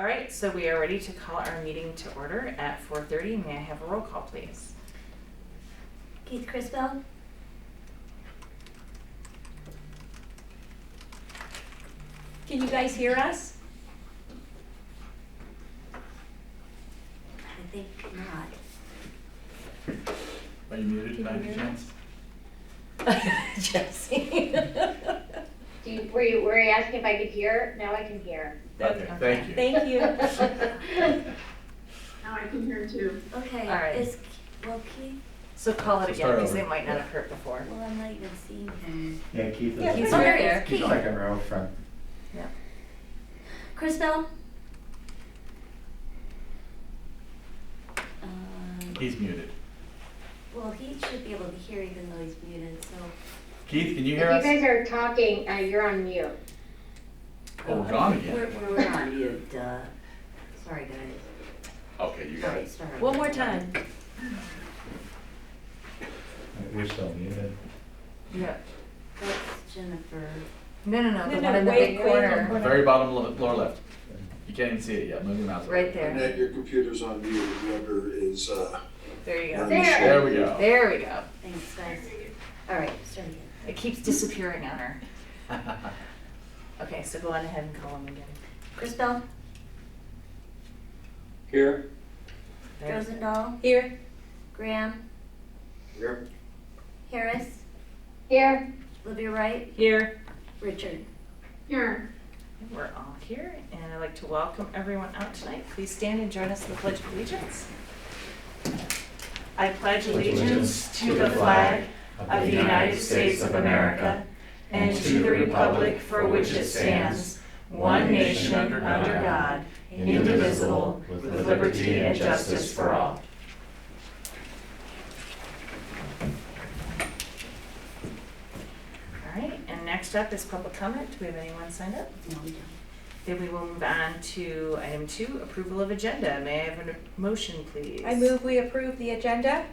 right, so we are ready to call our meeting to order at 4:30. May I have a roll call, please? Keith Criswell. Can you guys hear us? I think not. Are you muted by any hear chance? Jesse. Were you asking if I could hear? Now I can hear. Okay, thank you. Thank you. Now I can hear too. Okay, All right. Keith, So call it again Start because over. they might not have heard before. well, I'm not even seeing him. Yeah, Keith is. Yeah, He's Oh, right there he there. is. He's Keith. like a row front. Yeah. Criswell. He's muted. Well, he should be able to hear even though he's muted, so. Keith, can you hear If you us? guys are talking, you're on mute. Oh, we're gone again. We're on mute, sorry guys. Okay, you All got right, it. sorry. One more time. We're still muted. Yeah. That's Jennifer. No, the No, one no, in the wait, big wait, corner. wait. Very bottom lower left. You can't even see it yet. Move your mouse. Right there. Annette, your computer's on mute, whoever is, There you go. running the There. show. There we go. There we go. Thanks, guys. All right, start again. It keeps disappearing on her. Okay, so go on ahead and call them again. Criswell. Here? There. Rosendahl. Here. Graham. Here. Harris. Here. Olivia Wright. Here. Richard. Here. We're all here, and I'd like to welcome everyone out tonight. Please stand and join us in the Pledge of Allegiance. I pledge allegiance to the flag of the United States of America and to the republic for which it stands, one nation under God, indivisible, with liberty and justice for all. All right, and next up is public comment. Do we have anyone signed up? No, we don't. Then we will move on to item 2, approval of agenda. May I have a motion, please? I move we approve the agenda.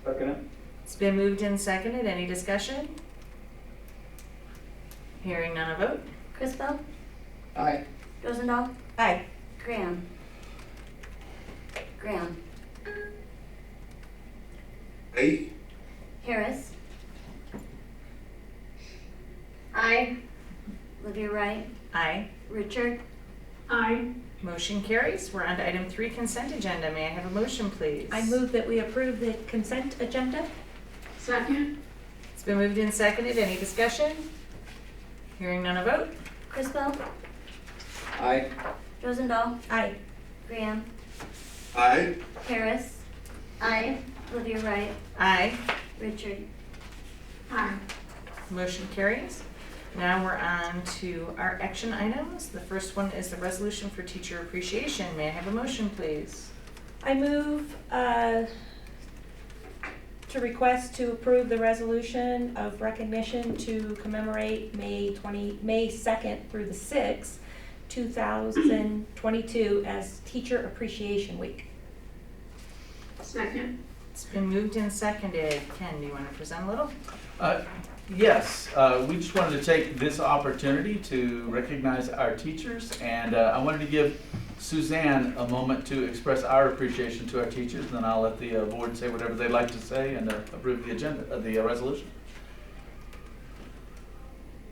Second. It's been moved and seconded. Any discussion? Hearing none, a vote. Criswell. Aye. Rosendahl. Aye. Graham. Graham. Aye. Harris. Aye. Olivia Wright. Aye. Richard. Aye. Motion carries. We're on to item 3, consent agenda. May I have a motion, please? I move that we approve the consent agenda. Second. It's been moved and seconded. Any discussion? Hearing none, a vote. Criswell. Aye. Rosendahl. Aye. Graham. Aye. Harris. Aye. Olivia Wright. Aye. Richard. Aye. Motion carries. Now we're on to our action items. The first one is the resolution for teacher appreciation. May I have a motion, please? I move to request to approve the resolution of recognition to commemorate May 2nd through the 6th, 2022 as Teacher Appreciation Week. Second. It's been moved and seconded. Ken, do you want to present a little? Yes, we just wanted to take this opportunity to recognize our teachers, and I wanted to give Suzanne a moment to express our appreciation to our teachers, and then I'll let the board say whatever they'd like to say and approve the agenda, the resolution.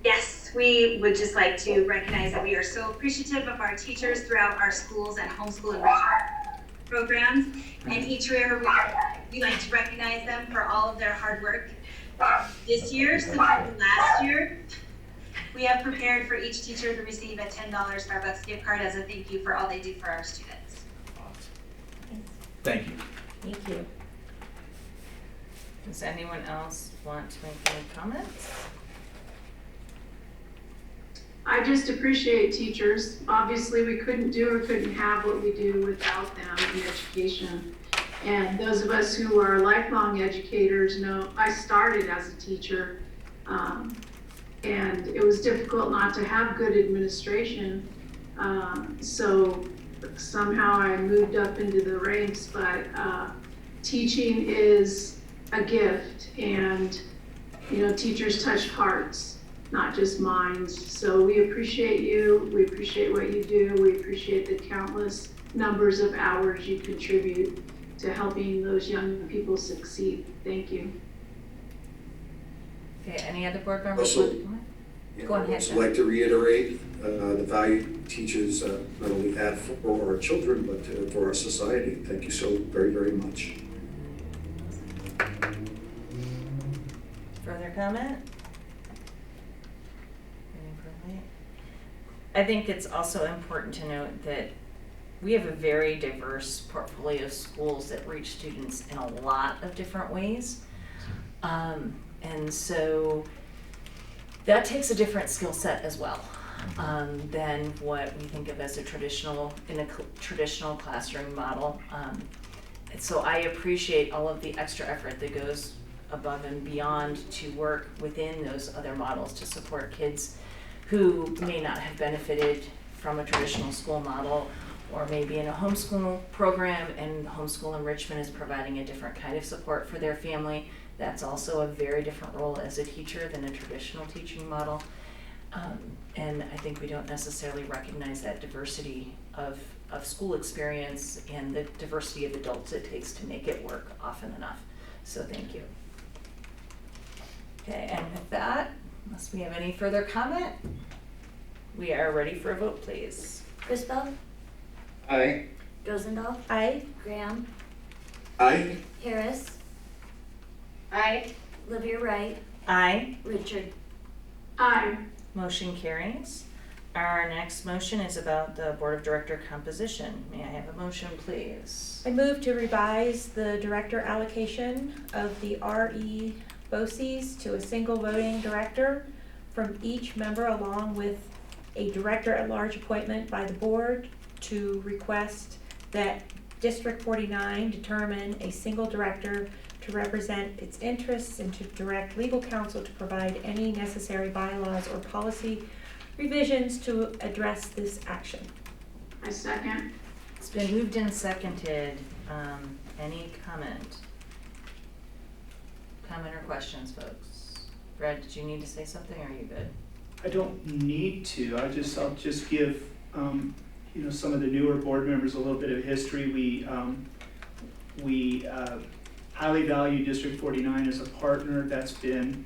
Yes, we would just like to recognize that we are so appreciative of our teachers throughout our schools and homeschool enrichment programs. And each year we like to recognize them for all of their hard work. This year, similar to last year, we have prepared for each teacher to receive a $10 Starbucks gift card as a thank you for all they do for our students. Awesome. Thank you. Thank you. Does anyone else want to make any comments? I just appreciate teachers. Obviously, we couldn't have what we do without them in education. And those of us who are lifelong educators know I started as a teacher, and it was difficult not to have good administration. So somehow I moved up into the ranks, but teaching is a gift, and teachers touch hearts. not just minds. So we appreciate you, we appreciate what you do, we appreciate the countless numbers of hours you contribute to helping those young people succeed. Thank you. Okay, any other board members? Also- want to comment? Yeah, Go ahead, I'd also John. like to reiterate the value teachers not only have for our children, but for our society. Thank you so very, very much. Further comment? Any further? I think it's also important to note that we have a very diverse portfolio of schools that reach students in a lot of different ways. And so that takes a different skill set as well than what we think of as a traditional classroom model. And so I appreciate all of the extra effort that goes above and beyond to work within those other models to support kids who may not have benefited from a traditional school model, or maybe in a homeschool program, and homeschool enrichment is providing a different kind of support for their family. That's also a very different role as a teacher than a traditional teaching model. And I think we don't necessarily recognize that diversity of school experience and the diversity of adults it takes to make it work often enough. So thank you. Okay, and with that, unless we have any further comment, we are ready for a vote, please. Crispo, Aye. Rosendahl, Aye. Graham, Aye. Harris, Aye. Livia Wright, Aye. Richard. Aye. Motion carries. Our next motion is about the Board of Director composition. May I have a motion, please? I move to revise the director allocation of the Erboces to a single voting director from each member, along with a director-at-large appointment by the board, to request that District 49 determine a single director to represent its interests and to direct legal counsel to provide any necessary bylaws or policy revisions to address this action. I second. It's been moved and seconded. Any comment? Comment or questions, folks? Brad, did you need to say something, or are you good? I don't need to. I'll just give some of the newer board members a little bit of history. We highly value District 49 as a partner. That's been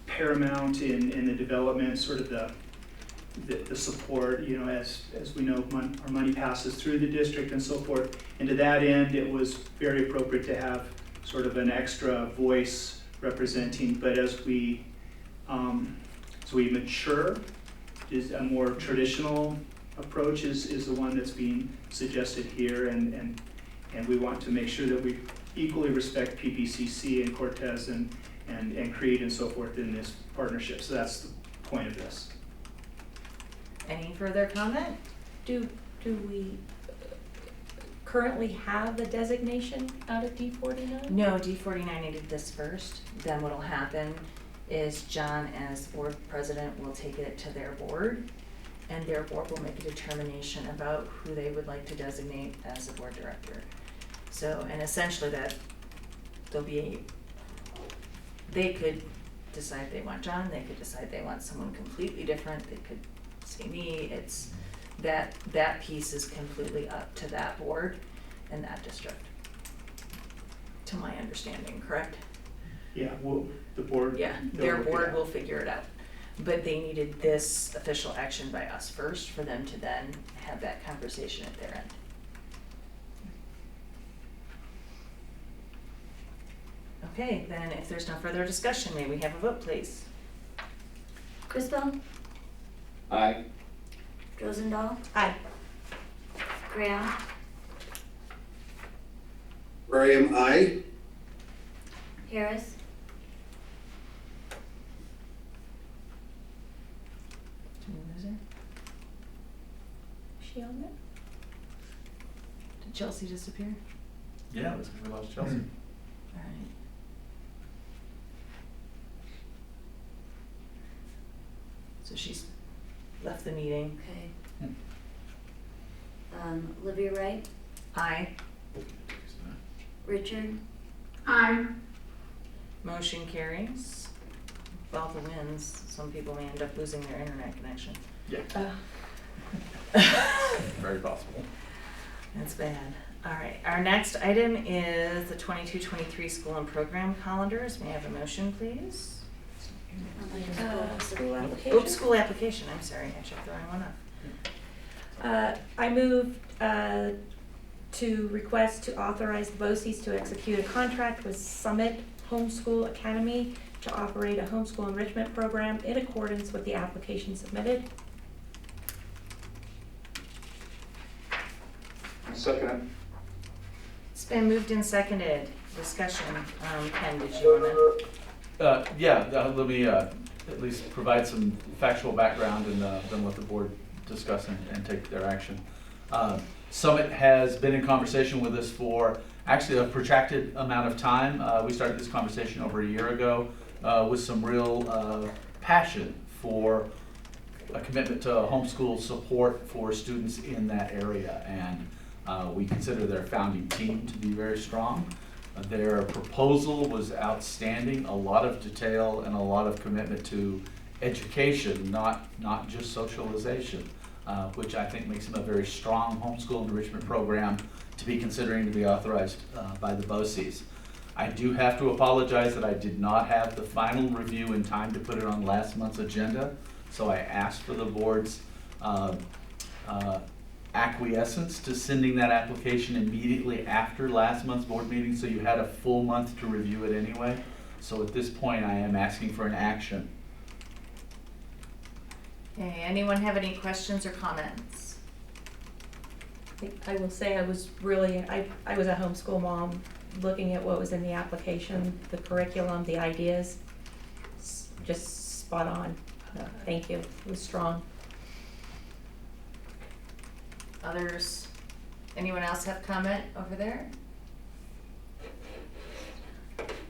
paramount in the development, sort of the support, as we know, our money passes through the district and so forth. And to that end, it was very appropriate to have sort of an extra voice representing. But as we mature, is a more traditional approach is the one that's being suggested here, and we want to make sure that we equally respect PPCC and Cortez and Creed and so forth in this partnership. So that's the point of this. Any further comment? Do we currently have the designation out of D49? No, D49 needed this first. Then what'll happen is John, as board president, will take it to their board, and their board will make a determination about who they would like to designate as the board director. So, and essentially that they could decide they want John, they could decide they want someone completely different, they could say me. It's that piece is completely up to that board and that district, to my understanding, correct? Yeah, well, the board. Yeah, they'll their work it board out. will figure it out. But they needed this official action by us first for them to then have that conversation at their end. Okay, then if there's no further discussion, may we have a vote, please? Crispo, Aye. Rosendahl, Aye. Graham, Graham, aye. Harris, Did we lose her? Is she on there? Did Chelsea disappear? Yeah, looks like we lost Chelsea. All right. So she's left the meeting. okay. Livia Wright, Aye. Richard, Aye. Motion carries. all the winds, some people may end up losing their internet connection. Yeah, very possible. That's bad. All right, our next item is the 22-23 school and program calendars. May I have a motion, please? School application. Oops, school application, I'm sorry, I checked the wrong one up. I move to request to authorize the BOCES to execute a contract with Summit Homeschool Academy to operate a homeschool enrichment program in accordance with the application submitted. Second. It's been moved and seconded. Discussion. Ken, did you wanna? Let me at least provide some factual background and then let the board discuss and take their action. Summit has been in conversation with us for actually a protracted amount of time. We started this conversation over a year ago with some real passion for a commitment to homeschool support for students in that area. And we consider their founding team to be very strong. Their proposal was outstanding, a lot of detail and a lot of commitment to education, not just socialization, which I think makes them a very strong homeschool enrichment program to be considering to be authorized by the BOCES. I do have to apologize that I did not have the final review in time to put it on last month's agenda, so I asked for the board's acquiescence to sending that application immediately after last month's board meeting, so you had a full month to review it anyway. So at this point, I am asking for an action. Okay, anyone have any questions or comments? I will say I was really, I was a homeschool mom, looking at what was in the application, the curriculum, the ideas, just spot on. Thank you, it was strong. Others? Anyone else have comment over there?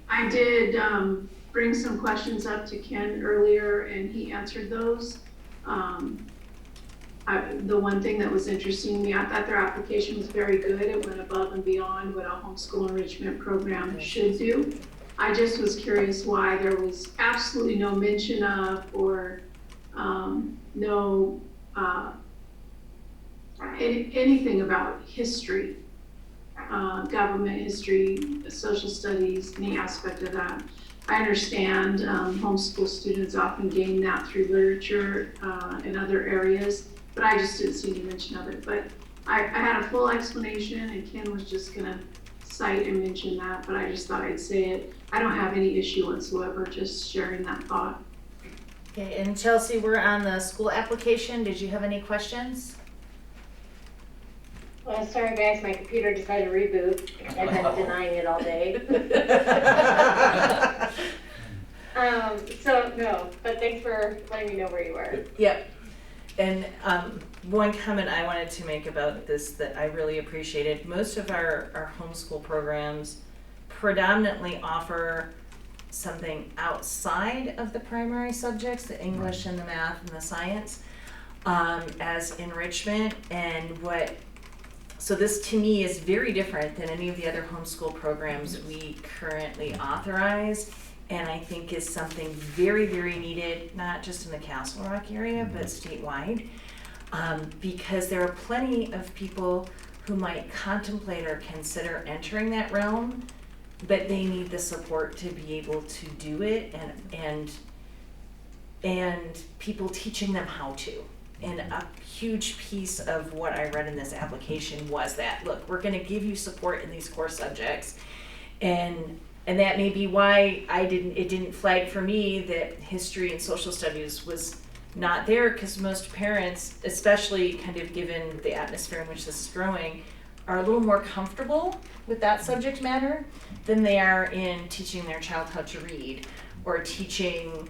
I did bring some questions up to Ken earlier, and he answered those. The one thing that was interesting to me, I thought their application was very good. It went above and beyond what a homeschool enrichment program should do. I just was curious why there was absolutely no mention of or anything about history, government history, social studies, any aspect of that. I understand homeschool students often gain that through literature in other areas, but I just didn't see any mention of it. But I had a full explanation, and Ken was just gonna cite and mention that, but I just thought I'd say it. I don't have any issue whatsoever, just sharing that thought. Okay, and Chelsea, we're on the school application. Did you have any questions? Well, sorry guys, my computer decided to reboot and then denying it all day. So no, but thanks for letting me know where you were. Yep. And one comment I wanted to make about this that I really appreciated, most of our homeschool programs predominantly offer something outside of the primary subjects, the English and the math and the science, as enrichment. And so this to me is very different than any of the other homeschool programs we currently authorize, and I think is something very, very needed, not just in the Castle Rock area, but statewide, because there are plenty of people who might contemplate or consider entering that realm, but they need the support to be able to do it, and people teaching them how to. And a huge piece of what I read in this application was that, look, we're gonna give you support in these core subjects. And that may be why it didn't flag for me that history and social studies was not there, because most parents, especially kind of given the atmosphere in which this is growing, are a little more comfortable with that subject matter than they are in teaching their child how to read or teaching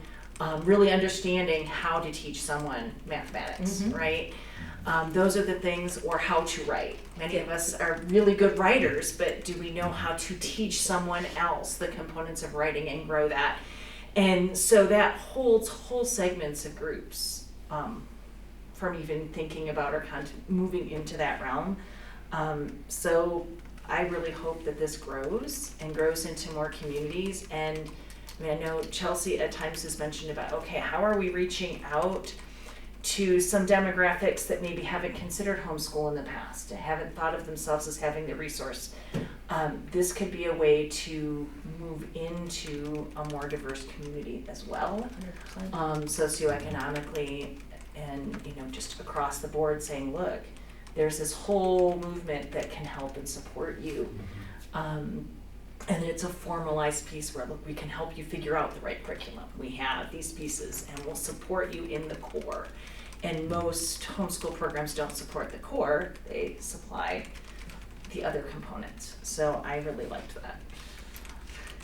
really understanding how to teach someone mathematics, right? Those are the things, or how to write. Many of us are really good writers, but do we know how to teach someone else the components of writing and grow that? And so that holds whole segments of groups from even thinking about or moving into that realm. So I really hope that this grows and grows into more communities. And I mean, I know Chelsea at times has mentioned about, okay, how are we reaching out to some demographics that maybe haven't considered homeschool in the past, and haven't thought of themselves as having the resource. This could be a way to move into a more diverse community as well, 100%. socioeconomically, and just across the board, saying, look, there's this whole movement that can help and support you. And it's a formalized piece where, look, we can help you figure out the right curriculum. We have these pieces and we'll support you in the core. And most homeschool programs don't support the core, they supply the other components. So I really liked that.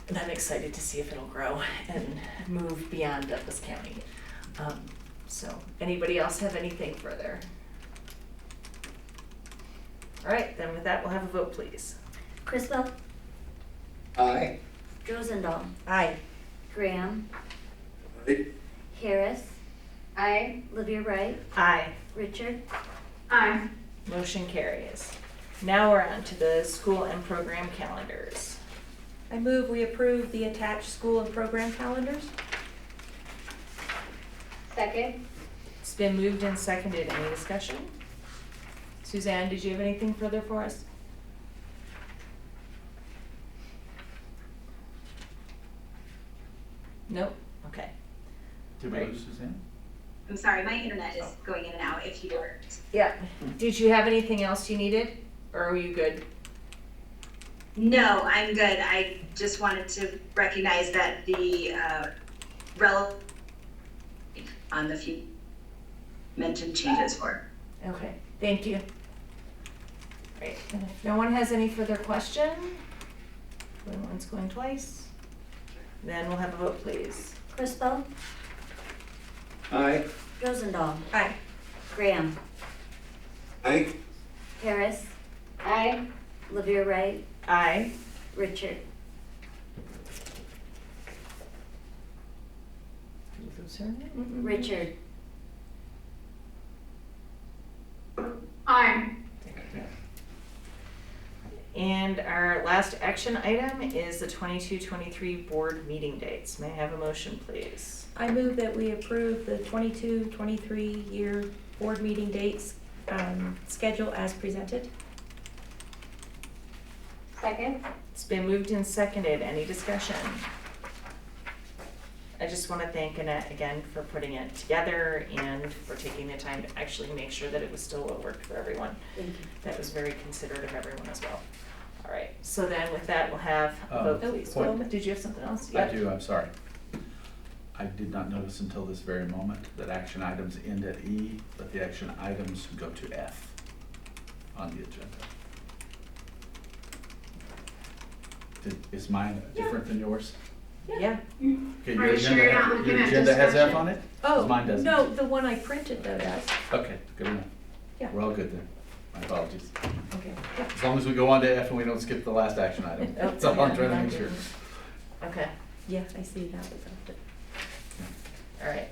And I'm excited to see if it'll grow and move beyond Douglas County. So anybody else have anything further? All right, then with that, we'll have a vote, please. Criswell, Aye. Rosendahl, Aye. Graham, Aye. Harris, Aye. Livia Wright, Aye. Richard, Aye. Motion carries. Now we're on to the school and program calendars. I move we approve the attached school and program calendars. Second. It's been moved and seconded. Any discussion? Suzanne, did you have anything further for us? Nope. Okay. Did we Right. lose Suzanne? I'm sorry, my internet is going in and out if you were. Yeah. Did you have anything else you needed, or are you good? No, I'm good. I just wanted to recognize that the relevant on the few mentioned changes for. Okay. Thank you. Great. And if no one has any further question, going once, going twice, then we'll have a vote, please. Criswell, Aye. Rosendahl, Aye. Graham, Aye. Harris, Aye. Livia Wright, Aye. Richard. Richard. Aye. And our last action item is the 22-23 board meeting dates. May I have a motion, please? I move that we approve the 22-23 year board meeting dates schedule as presented. Second. It's been moved and seconded. Any discussion? I just want to thank Annette again for putting it together and for taking the time to actually make sure that it was still what worked for everyone. Thank you. That was very considerate of everyone as well. All right, so then with that, we'll have a vote, please. point. Oh, did you have something else? I Yeah. do, I'm sorry. I did not notice until this very moment that action items end at E, but the action items go to F on the agenda. Is mine different than yours? Yeah. Okay, Are you sure you're not looking your at agenda has F discussion? on it? Oh, 'Cause mine doesn't. no, the one I printed though does. Okay, good enough. Yeah. We're all good then. My apologies. Okay. As long as we go on to F and we don't skip the last action item. Oh, That's all I'm yeah, trying to I make sure. didn't. Okay, Yeah, I see that. all right.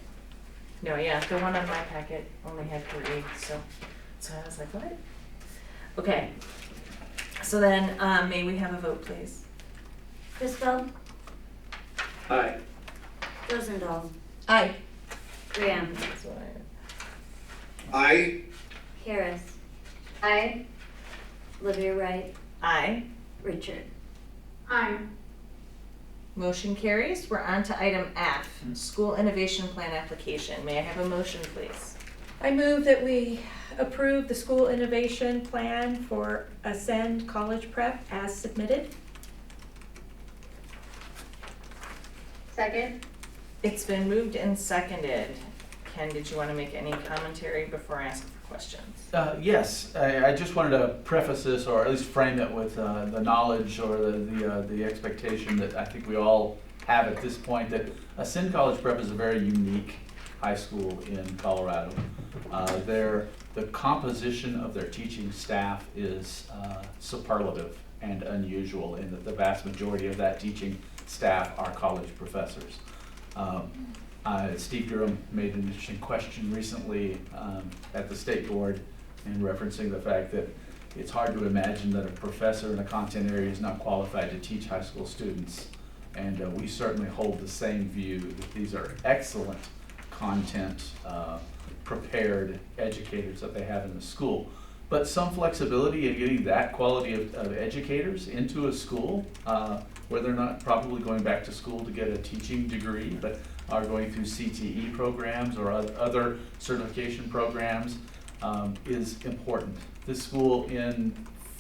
No, yeah, the one on my packet only had 3, so I was like, what? Okay, so then, may we have a vote, please? Criswell, Aye. Rosendahl, Aye. Graham, That's what Aye. Harris, Aye. Livia Wright, Aye. Richard. Aye. Motion carries. We're on to item F, School Innovation Plan Application. May I have a motion, please? I move that we approve the school innovation plan for Ascend College Prep as submitted. Second. It's been moved and seconded. Ken, did you want to make any commentary before I ask for questions? Yes, I just wanted to preface this, or at least frame it with the knowledge or the expectation that I think we all have at this point, that Ascend College Prep is a very unique high school in Colorado. The composition of their teaching staff is superlative and unusual in that the vast majority of that teaching staff are college professors. Steve Durham made an interesting question recently at the state board in referencing the fact that it's hard to imagine that a professor in a content area is not qualified to teach high school students. And we certainly hold the same view that these are excellent content, prepared educators that they have in the school. But some flexibility in getting that quality of educators into a school, where they're not probably going back to school to get a teaching degree, but are going through CTE programs or other certification programs, is important. This school, in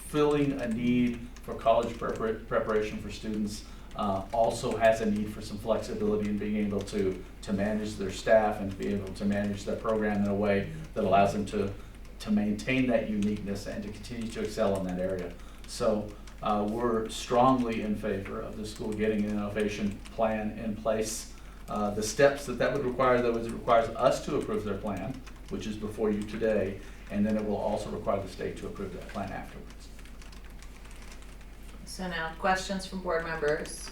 filling a need for college preparation for students, also has a need for some flexibility in being able to manage their staff and to be able to manage their program in a way that allows them to maintain that uniqueness and to continue to excel in that area. So we're strongly in favor of the school getting an innovation plan in place. The steps that would require, though, is it requires us to approve their plan, which is before you today, and then it will also require the state to approve that plan afterwards. So now, questions from board members?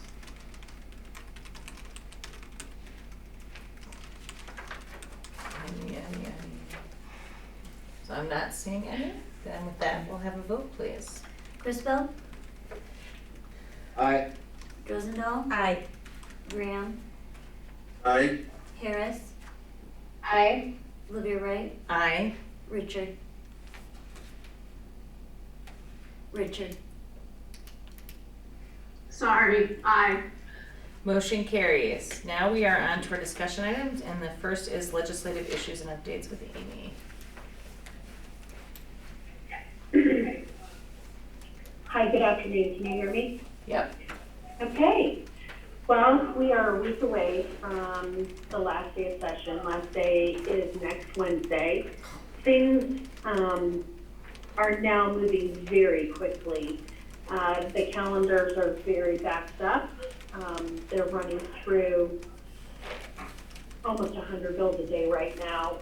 Any. So I'm not seeing any. Then with that, we'll have a vote, please. Criswell, Aye. Rosendahl, Aye. Graham, Aye. Harris, Aye. Olivia Wright, Aye. Richard. Sorry, aye. Motion carries. Now we are on to our discussion items, and the first is legislative issues and updates with Amy. Hi, good afternoon. Can you hear me? Yep. Okay. Well, we are a week away from the last day of session. Last day is next Wednesday. Things are now moving very quickly. The calendars are very backed up. They're running through almost 100 bills a day right now.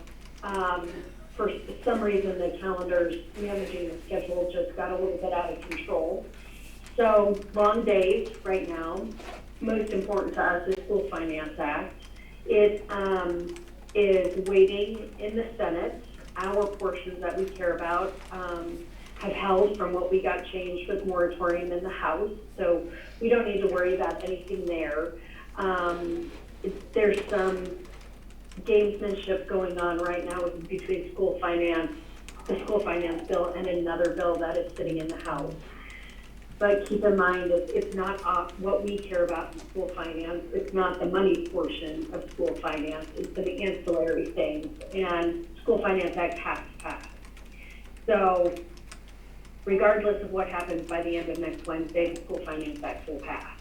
For some reason, the calendars, we haven't seen the schedule, just got a little bit out of control. So long days right now. Most important to us is School Finance Act. It is waiting in the Senate. Our portions that we care about have held from what we got changed with moratorium in the House. So we don't need to worry about anything there. There's some gamesmanship going on right now between school finance, the school finance bill, and another bill that is sitting in the House. But keep in mind, it's not what we care about in school finance. It's not the money portion of school finance. It's the ancillary things. And School Finance Act has to pass. So regardless of what happens by the end of next Wednesday, the School Finance Act will pass.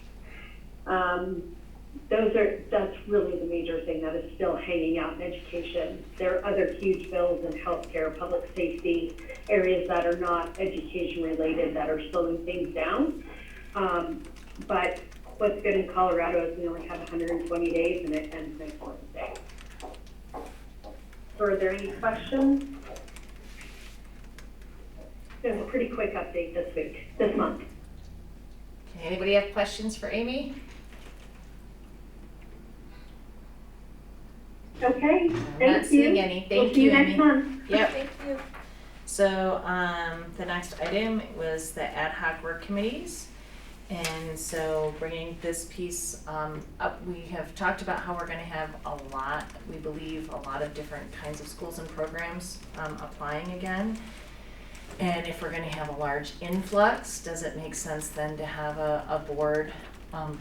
That's really the major thing that is still hanging out in education. There are other huge bills in healthcare, public safety, areas that are not education related that are slowing things down. But what's good in Colorado is we only have 120 days and it ends next Wednesday. So are there any questions? It was a pretty quick update this month. Okay, anybody have questions for Amy? Okay, I'm thank not seeing you. any. We'll Thank see you, you next Amy. month. Yep. Thank you. So the next item was the ad hoc work committees. And so bringing this piece up, we have talked about how we're gonna have we believe a lot of different kinds of schools and programs applying again. And if we're gonna have a large influx, does it make sense then to have a board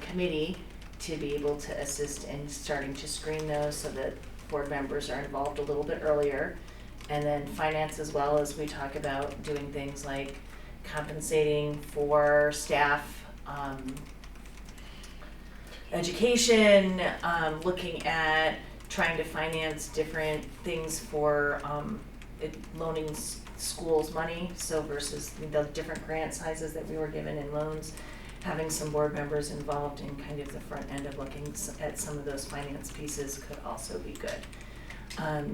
committee to be able to assist in starting to screen those so that board members are involved a little bit earlier? And then finance, as well, as we talk about doing things like compensating for staff, education, looking at trying to finance different things for loaning schools money, so versus the different grant sizes that we were given in loans, having some board members involved in kind of the front end of looking at some of those finance pieces could also be good.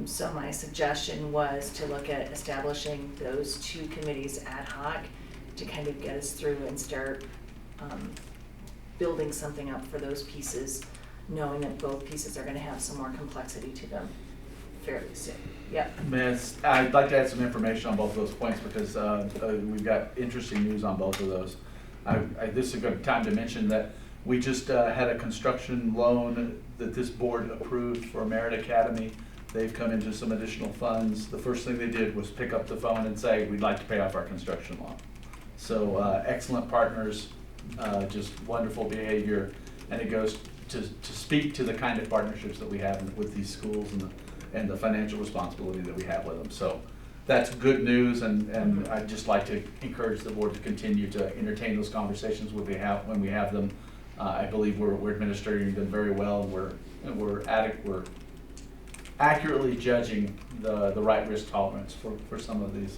So my suggestion was to look at establishing those two committees ad hoc to kind of get us through and start building something up for those pieces, knowing that both pieces are gonna have some more complexity to them fairly soon. Yep. Miss, I'd like to add some information on both of those points because we've got interesting news on both of those. This is a good time to mention that We just had a construction loan that this board approved for Merit Academy. They've come into some additional funds. The first thing they did was pick up the phone and say, we'd like to pay off our construction loan. So excellent partners, just wonderful behavior, and it goes to speak to the kind of partnerships that we have with these schools and the financial responsibility that we have with them. So that's good news, and I'd just like to encourage the board to continue to entertain those conversations when we have them. I believe we're administrating them very well, and we're accurately judging the right risk tolerance for some of these.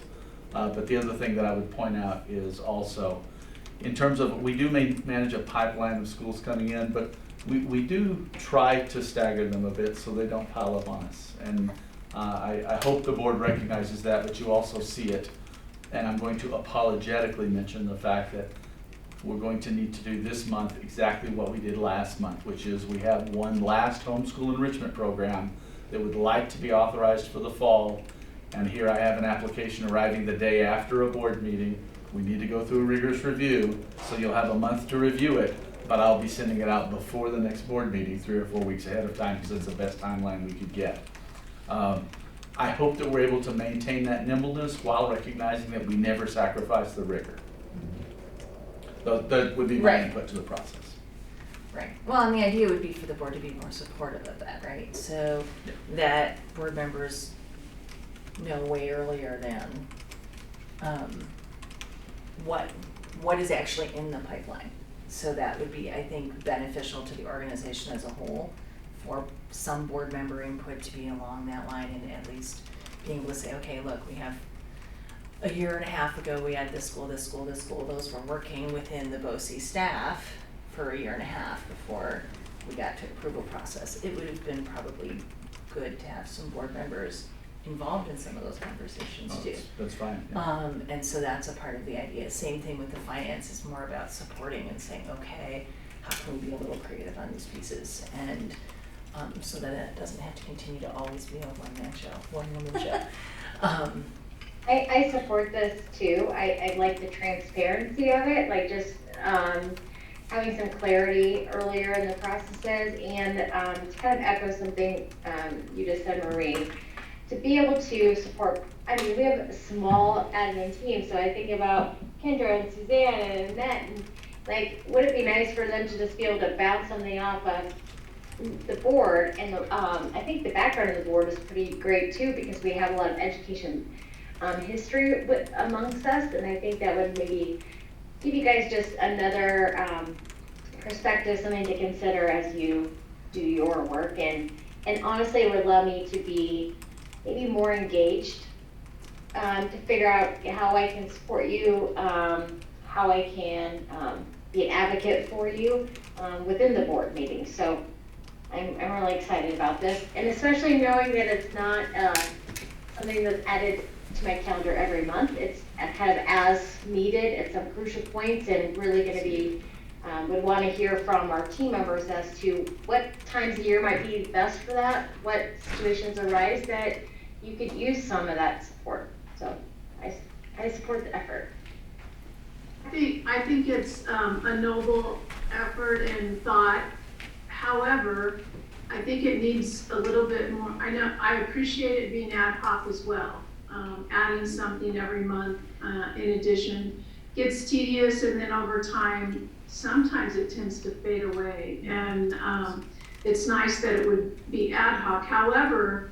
But the other thing that I would point out is also, in terms of, we do manage a pipeline of schools coming in, but we do try to stagger them a bit so they don't pile up on us. And I hope the board recognizes that, but you also see it. And I'm going to apologetically mention the fact that we're going to need to do this month exactly what we did last month, which is we have one last homeschool enrichment program that would like to be authorized for the fall. And here I have an application arriving the day after a board meeting. We need to go through a rigorous review, so you'll have a month to review it, but I'll be sending it out before the next board meeting, 3 or 4 weeks ahead of time, because it's the best timeline we could get. I hope that we're able to maintain that nimbleness while recognizing that we never sacrifice the rigor. That would be my input to the process. Right. Well, and the idea would be for the board to be more supportive of that, right? So that board members know way earlier than what is actually in the pipeline. So that would be, I think, beneficial to the organization as a whole, for some board member input to be along that line, and at least being able to say, okay, look, we have a year and a half ago, we had this school, this school, this school. Those were working within the BOCES staff for a year and a half before we got to approval process. It would have been probably good to have some board members involved in some of those conversations too. That's fine. Yeah. And so that's a part of the idea. Same thing with the finance, is more about supporting and saying, okay, how can we be a little creative on these pieces? And so that it doesn't have to continue to always be a one-man show, one-woman show. I support this too. I like the transparency of it, like just having some clarity earlier in the processes, and to kind of echo something you just said, Marie, to be able to support. I mean, we have a small admin team, so I think about Kendra and Suzanne and Annette, and like, would it be nice for them to just be able to bounce something off of the board? And I think the background of the board is pretty great too, because we have a lot of education history amongst us, and I think that would maybe give you guys just another perspective, something to consider as you do your work, and honestly it would allow me to be maybe more engaged, to figure out how I can support you, how I can be an advocate for you within the board meeting. So I'm really excited about this, and especially knowing that it's not something that's added to my calendar every month. It's kind of as needed at some crucial points, and really going to be would want to hear from our team members as to what times of year might be best for that, what situations arise that you could use some of that support. So I support the effort. I think it's a noble effort and thought. However, I think it needs a little bit more. I appreciate it being ad hoc as well. Adding something every month in addition gets tedious, and then over time, sometimes it tends to fade away. And it's nice that it would be ad hoc. However,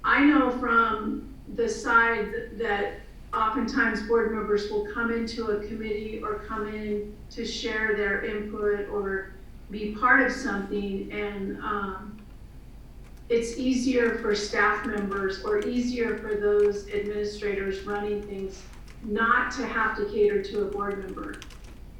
I know from the side that oftentimes board members will come into a committee or come in to share their input or be part of something, and it's easier for staff members or easier for those administrators running things not to have to cater to a board member.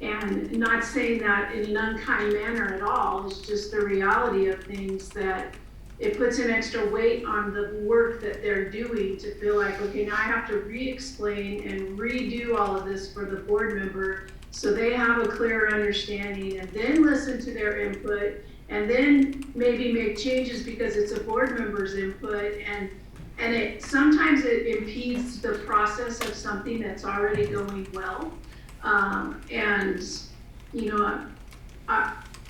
And not saying that in an unkind manner at all, it's just the reality of things, that it puts an extra weight on the work that they're doing to feel like, okay, now I have to re-explain and redo all of this for the board member so they have a clearer understanding, and then listen to their input, and then maybe make changes because it's a board member's input, and it sometimes it impedes the process of something that's already going well. And you know,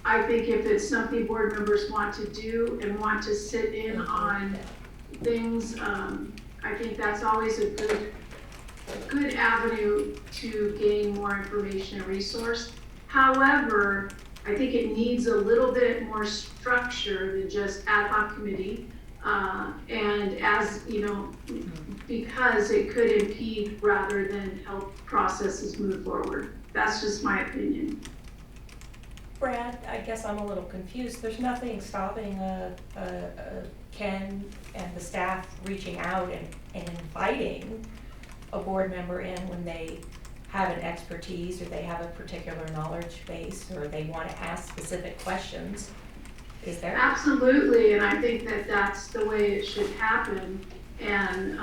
I think if it's something board members want to do and want to sit in on things, I think that's always a good avenue to gain more information and resource. However, I think it needs a little bit more structure than just ad hoc committee. And as, you know, because it could impede rather than help processes move forward. That's just my opinion. Brad, I guess I'm a little confused. There's nothing stopping Ken and the staff reaching out and inviting a board member in when they have an expertise or they have a particular knowledge base or they want to ask specific questions. Is there? Absolutely, and I think that that's the way it should happen. And,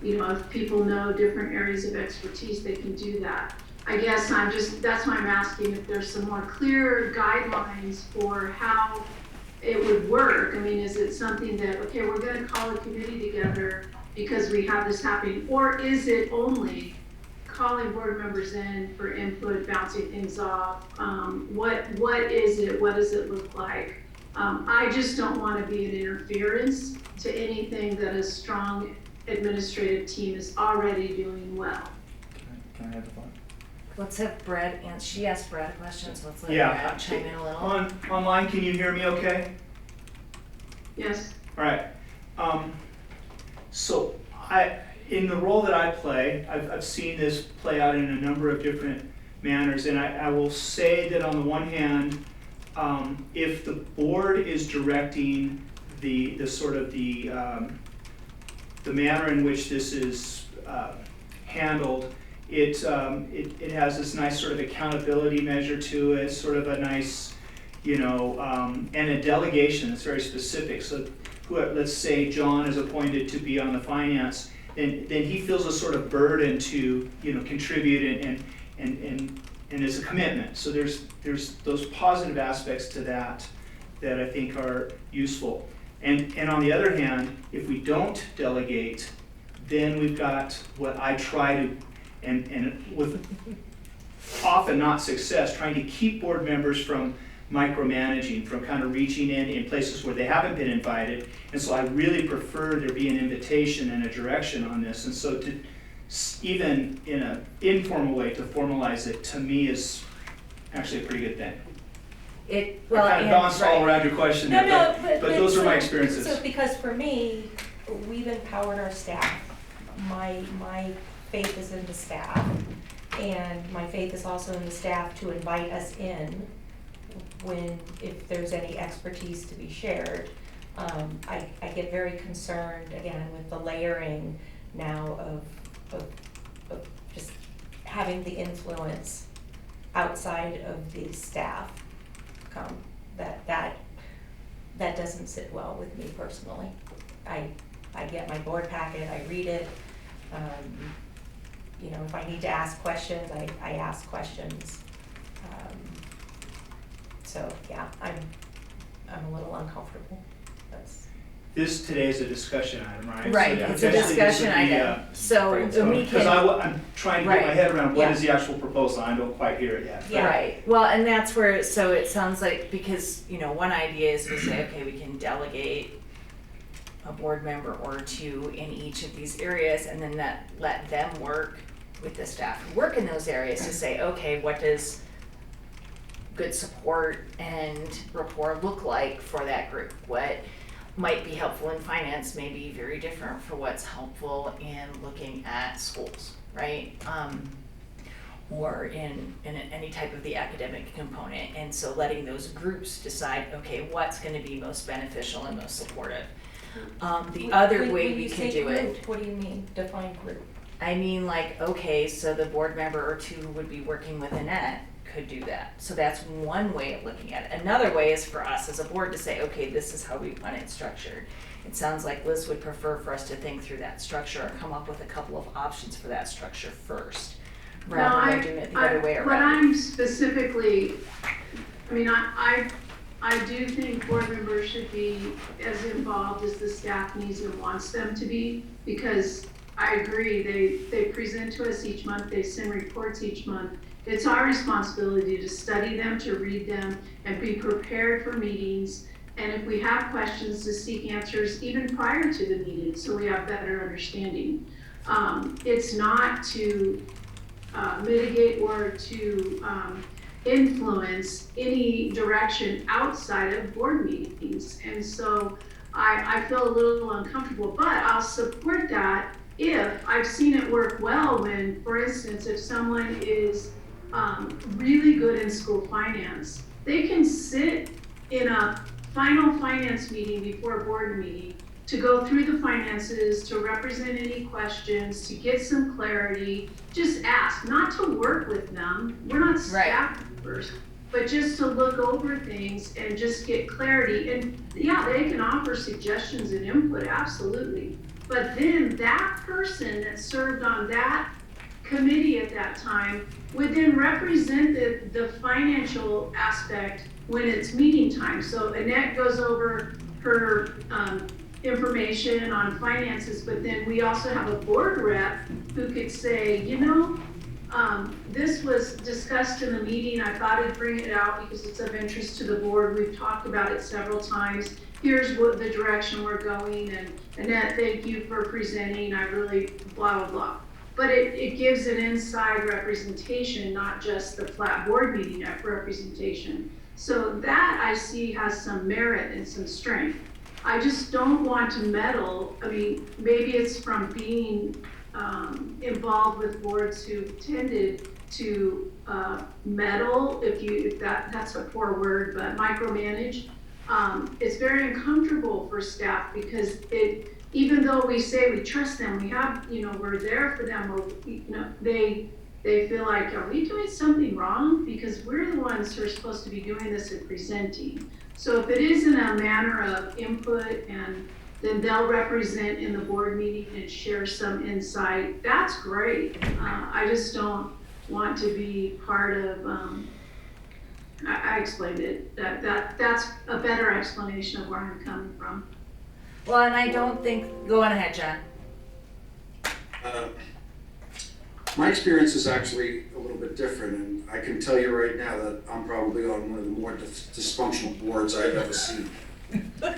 you know, if people know different areas of expertise, they can do that. I guess that's why I'm asking if there's some more clear guidelines for how it would work. I mean, is it something that, okay, we're gonna call a committee together because we have this happening? Or is it only calling board members in for input, bouncing things off? What is it? What does it look like? I just don't want to be an interference to anything that a strong administrative team is already doing well. Can I have the phone? Let's have Brad, and she asked Brad questions, let's let Yeah. Brad chime in a little. Online, can you hear me okay? Yes. All right. So in the role that I play, I've seen this play out in a number of different manners, and I will say that on the one hand, if the board is directing the sort of the manner in which this is handled, it has this nice sort of accountability measure to it, sort of a nice, you know, and a delegation that's very specific. So let's say John is appointed to be on the finance, then he feels a sort of burden to, you know, contribute and it's a commitment. So there's those positive aspects to that I think are useful. And on the other hand, if we don't delegate, then we've got what I try to, and with often not success, trying to keep board members from micromanaging, from kind of reaching in places where they haven't been invited. And so I really prefer there be an invitation and a direction on this. And so to even in an informal way to formalize it, to me, is actually a pretty good thing. I kind of bounced all around your question there, but those are my experiences. So because for me, we've empowered our staff. My faith is in the staff, and my faith is also in the staff to invite us in if there's any expertise to be shared. I get very concerned, again, with the layering now of just having the influence outside of the staff come. That doesn't sit well with me personally. I get my board packet, I read it. You know, if I need to ask questions, I ask questions. So yeah, I'm a little uncomfortable. This today is a discussion item, right? Right, So it's a potentially this discussion would be, item. So we because can. I'm trying to get my head around what Yeah. is the actual proposal. I don't quite hear it yet. Yeah. Right, well, and that's where, so it sounds like, because, you know, one idea is we say, okay, we can delegate a board member or two in each of these areas, and then let them work with the staff who work in those areas to say, okay, what does good support and rapport look like for that group? What might be helpful in finance may be very different for what's helpful in looking at schools, right? Or in any type of the academic component. And so letting those groups decide, okay, what's gonna be most beneficial and most supportive. The other way we can do it. What do you mean, define group? I mean, like, okay, so the board member or two who would be working with Annette could do that. So that's one way of looking at it. Another way is for us as a board to say, okay, this is how we want it structured. It sounds like Liz would prefer for us to think through that structure or come up with a couple of options for that structure first, rather than doing it the other way around. What I'm specifically, I mean, I do think board members should be as involved as the staff needs and wants them to be, because I agree, they present to us each month, they send reports each month. It's our responsibility to study them, to read them, and be prepared for meetings. And if we have questions, to seek answers even prior to the meeting, so we have better understanding. It's not to mitigate or to influence any direction outside of board meetings. And so I feel a little uncomfortable, but I'll support that if I've seen it work well when, for instance, if someone is really good in school finance, they can sit in a final finance meeting before a board meeting to go through the finances, to represent any questions, to get some clarity. Just ask, not to work with them. We're not staff members, but just to look over things and just get clarity. And yeah, they can offer suggestions and input, absolutely. But then that person that served on that committee at that time would then represent the financial aspect when it's meeting time. So Annette goes over her information on finances, but then we also have a board rep who could say, you know, this was discussed in the meeting. I thought I'd bring it out because it's of interest to the board. We've talked about it several times. Here's what the direction we're going, and Annette, thank you for presenting. I really blah, blah, blah. But it gives an inside representation, not just the flat board meeting representation. So that I see has some merit and some strength. I just don't want to meddle. I mean, maybe it's from being involved with boards who tended to meddle, if that's a poor word, but micromanage. It's very uncomfortable for staff because even though we say we trust them, we have, you know, we're there for them, or, you know, they feel like, are we doing something wrong? Because we're the ones who are supposed to be doing this and presenting. So if it is in a manner of input, and then they'll represent in the board meeting and share some insight, that's great. I just don't want to be part of, I explained it, that's a better explanation of where I'm coming from. Well, and I don't think, go on ahead, John. My experience is actually a little bit different, and I can tell you right now that I'm probably on one of the more dysfunctional boards I've ever seen. Okay?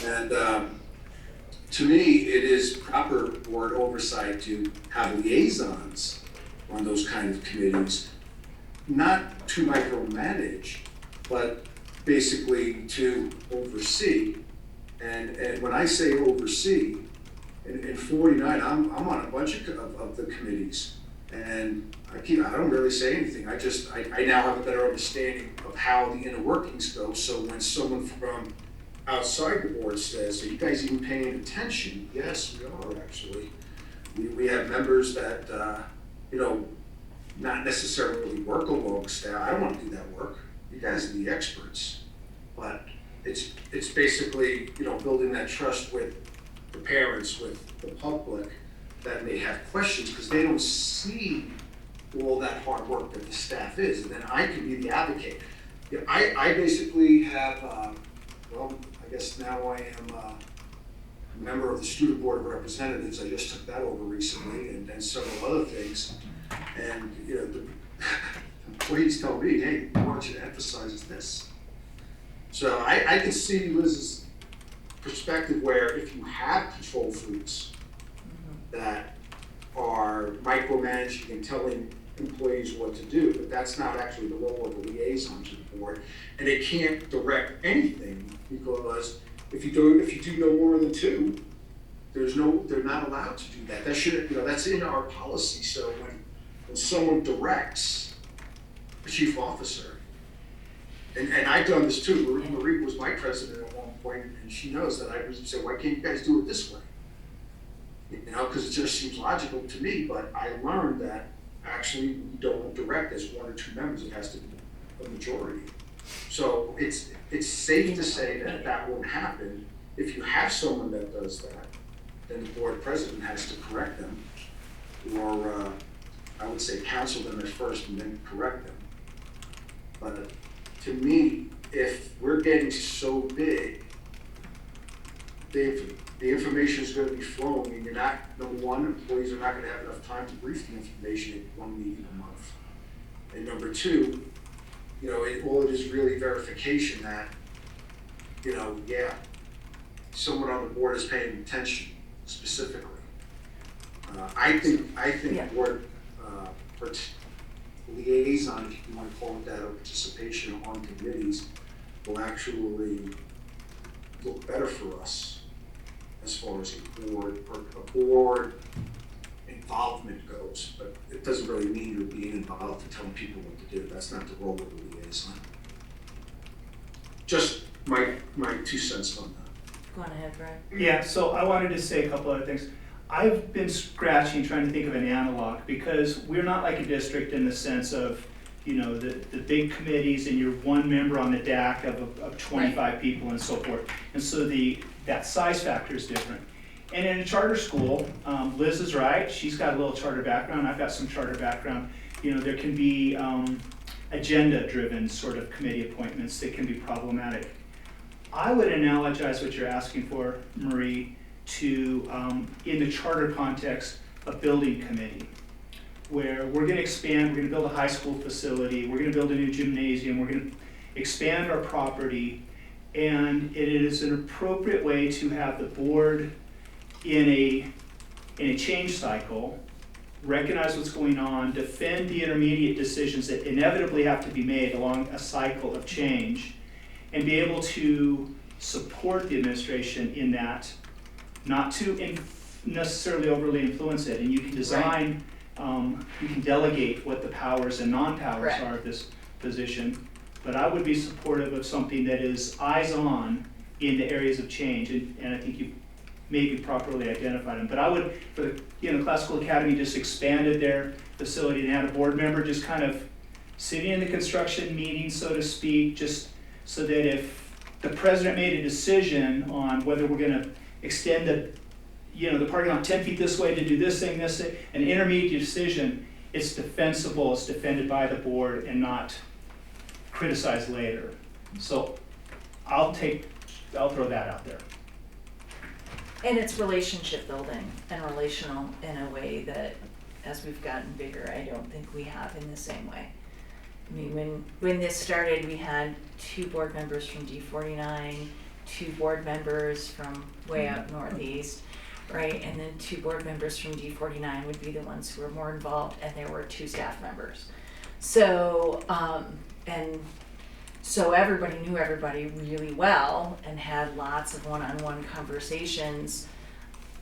And to me, it is proper board oversight to have liaisons on those kind of committees, not to micromanage, but basically to oversee. And when I say oversee, in 49, I'm on a bunch of the committees, and I don't really say anything. I now have a better understanding of how the inner workings go. So when someone from outside the board says, "Are you guys even paying attention?" Yes, we are actually. We have members that you know, not necessarily work along staff. I don't want to do that work. You guys are the experts, but it's basically, you know, building that trust with the parents, with the public that may have questions because they don't see all that hard work that the staff is, and then I can be the advocate. You know, I basically have, well, I guess now I am a member of the Student Board of Representatives. I just took that over recently, and several other things. And you know, the employees tell me, "Hey, I want you to emphasize this." So I can see Liz's perspective where if you have control freaks that are micromanaging and telling employees what to do, but that's not actually the role of the liaison to the board, and they can't direct anything because if you do no more than two, they're not allowed to do that. That should, you know, that's in our policy. So when someone directs a chief officer, and I've done this too. Marie was my president at one point, and she knows that I would say, "Why can't you guys do it this way?" You know, because it just seems logical to me. But I learned that actually we don't direct as one or two members. It has to be a majority. So it's safe to say that won't happen. If you have someone that does that, then the board president has to correct them, or I would say counsel them at first and then correct them. But to me, if we're getting so big the information is gonna be flowing, and you're not, number one, employees are not gonna have enough time to brief the information in one meeting a month. And number two, you know, all it is really verification that, you know, yeah, someone on the board is paying attention specifically. I think Yeah. board, liaison, if you wanna call it that, or participation on committees will actually look better for us as far as a board involvement goes, but it doesn't really mean you're being involved and telling people what to do. That's not the role of the liaison. Just my 2 cents on that. Go on ahead, Brad. Yeah, so I wanted to say a couple other things. I've been scratching, trying to think of an analog, because we're not like a district in the sense of, you know, the big committees and you're one member on the DAC of 25 people and so forth. And so that size factor is different. And in a charter school, Liz is right, she's got a little charter background, I've got some charter background. You know, there can be agenda-driven sort of committee appointments that can be problematic. I would analogize what you're asking for, Marie, to, in the charter context, a building committee, where we're gonna expand, we're gonna build a high school facility, we're gonna build a new gymnasium, we're gonna expand our property, and it is an appropriate way to have the board in a change cycle, recognize what's going on, defend the intermediate decisions that inevitably have to be made along a cycle of change, and be able to support the administration in that, not to necessarily overly influence it. And you can design, you can delegate what the powers and non-powers Right. are of this position. But I would be supportive of something that is eyes-on in the areas of change, and I think you maybe properly identified them. But I would, for the Classical Academy just expanded their facility and had a board member just kind of sitting in the construction meeting, so to speak, just so that if the president made a decision on whether we're gonna extend the parking lot 10 feet this way to do this thing, an intermediate decision, it's defensible, it's defended by the board and not criticized later. So I'll throw that out there. And it's relationship building and relational in a way that, as we've gotten bigger, I don't think we have in the same way. I mean, when this started, we had 2 board members from D49, 2 board members from way up northeast, right? And then 2 board members from D49 would be the ones who were more involved, and there were 2 staff members. So, so everybody knew everybody really well and had lots of one-on-one conversations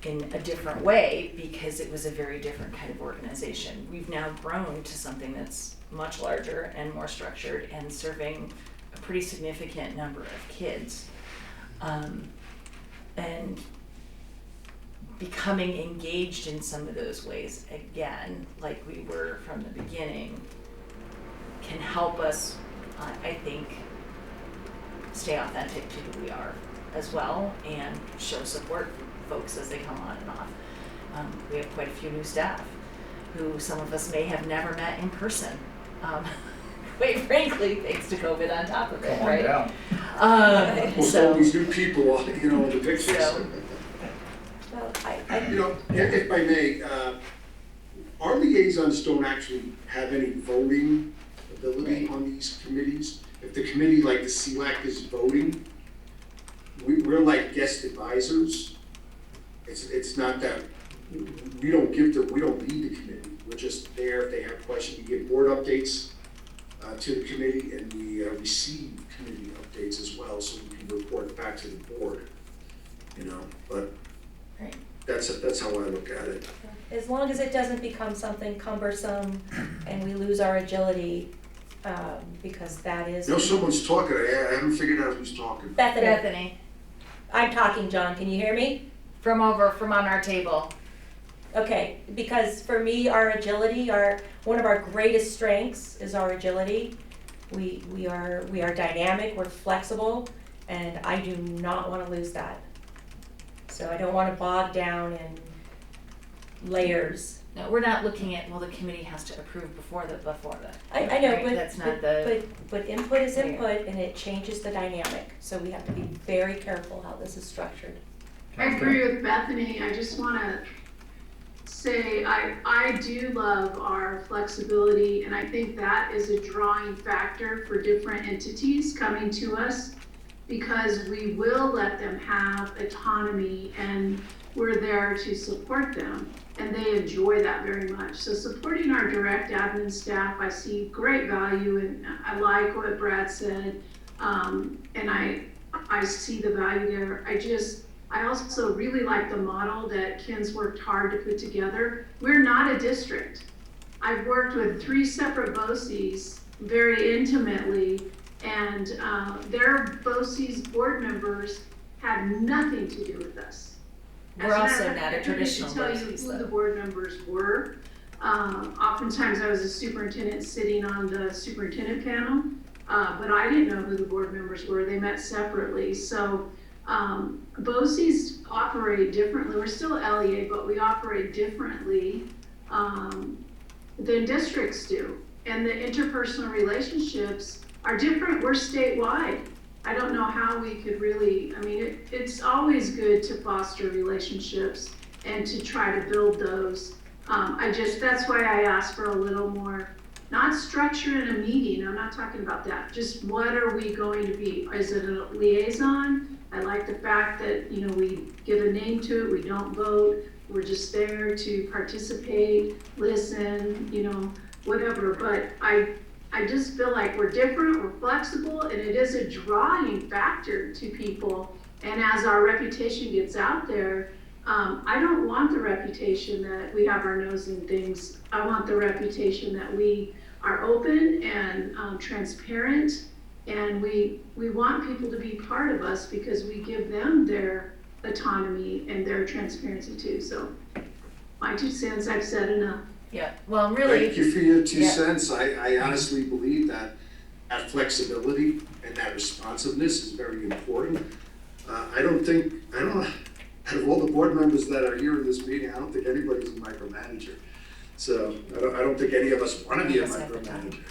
in a different way because it was a very different kind of organization. We've now grown to something that's much larger and more structured and serving a pretty significant number of kids. And becoming engaged in some of those ways again, like we were from the beginning, can help us, I think, stay authentic to who we are as well and show support for folks as they come on and off. We have quite a few new staff who some of us may have never met in person. Quite frankly, thanks to COVID on top of it, Come on right? down. Almost all these new people, you know, in the pictures. So- Well, You know, if I may, our liaisons don't actually have any voting ability on these committees. If the committee, like the CLAC, is voting, we're like guest advisors. It's not that, we don't lead the committee. We're just there if they have questions. We give board updates to the committee, and we receive committee updates as well, so we can report back to the board, you know, but Right. that's how I look at it. as long as it doesn't become something cumbersome and we lose our agility, because that is. You know, someone's talking, I haven't figured out who's talking. Bethany, Bethany, I'm talking, John, can you hear me? from on our table. Okay, because for me, our agility, one of our greatest strengths is our agility. We are dynamic, we're flexible, and I do not want to lose that. So I don't want to bog down in layers. No, we're not looking at, well, the committee has to approve before the. I know, Right, but, that's not the. but input is input, and it changes the dynamic, so we have to be very careful how this is structured. I agree with Bethany. I just want to say I do love our flexibility, and I think that is a drawing factor for different entities coming to us, because we will let them have autonomy and we're there to support them, and they enjoy that very much. So supporting our direct admin staff, I see great value, and I like what Brad said, and I see the value there. I also really like the model that Ken's worked hard to put together. We're not a district. I've worked with 3 separate BOCES very intimately, and their BOCES board members had nothing to do with us. We're also not a traditional I couldn't tell you BOCES, who though. the board members were. Oftentimes I was a superintendent sitting on the superintendent panel, but I didn't know who the board members were. They met separately. So BOCES operate differently. We're still LEA, but we operate differently than districts do. And the interpersonal relationships are different. We're statewide. I don't know how we could really, I mean, it's always good to foster relationships and to try to build those. That's why I asked for a little more, not structure in a meeting, I'm not talking about that. Just what are we going to be? Is it a liaison? I like the fact that, we give a name to it, we don't vote, we're just there to participate, listen, whatever. But I just feel like we're different, we're flexible, and it is a drawing factor to people. And as our reputation gets out there, I don't want the reputation that we have our nose in things. I want the reputation that we are open and transparent, and we want people to be part of us because we give them their autonomy and their transparency too. So my 2 cents, I've said enough. Yeah, well, really. Thank you for your 2 Yeah. cents. I honestly believe that flexibility and that responsiveness is very important. Out of all the board members that are here in this meeting, I don't think anybody's a micromanager. So I don't think any of us want to be a micromanager.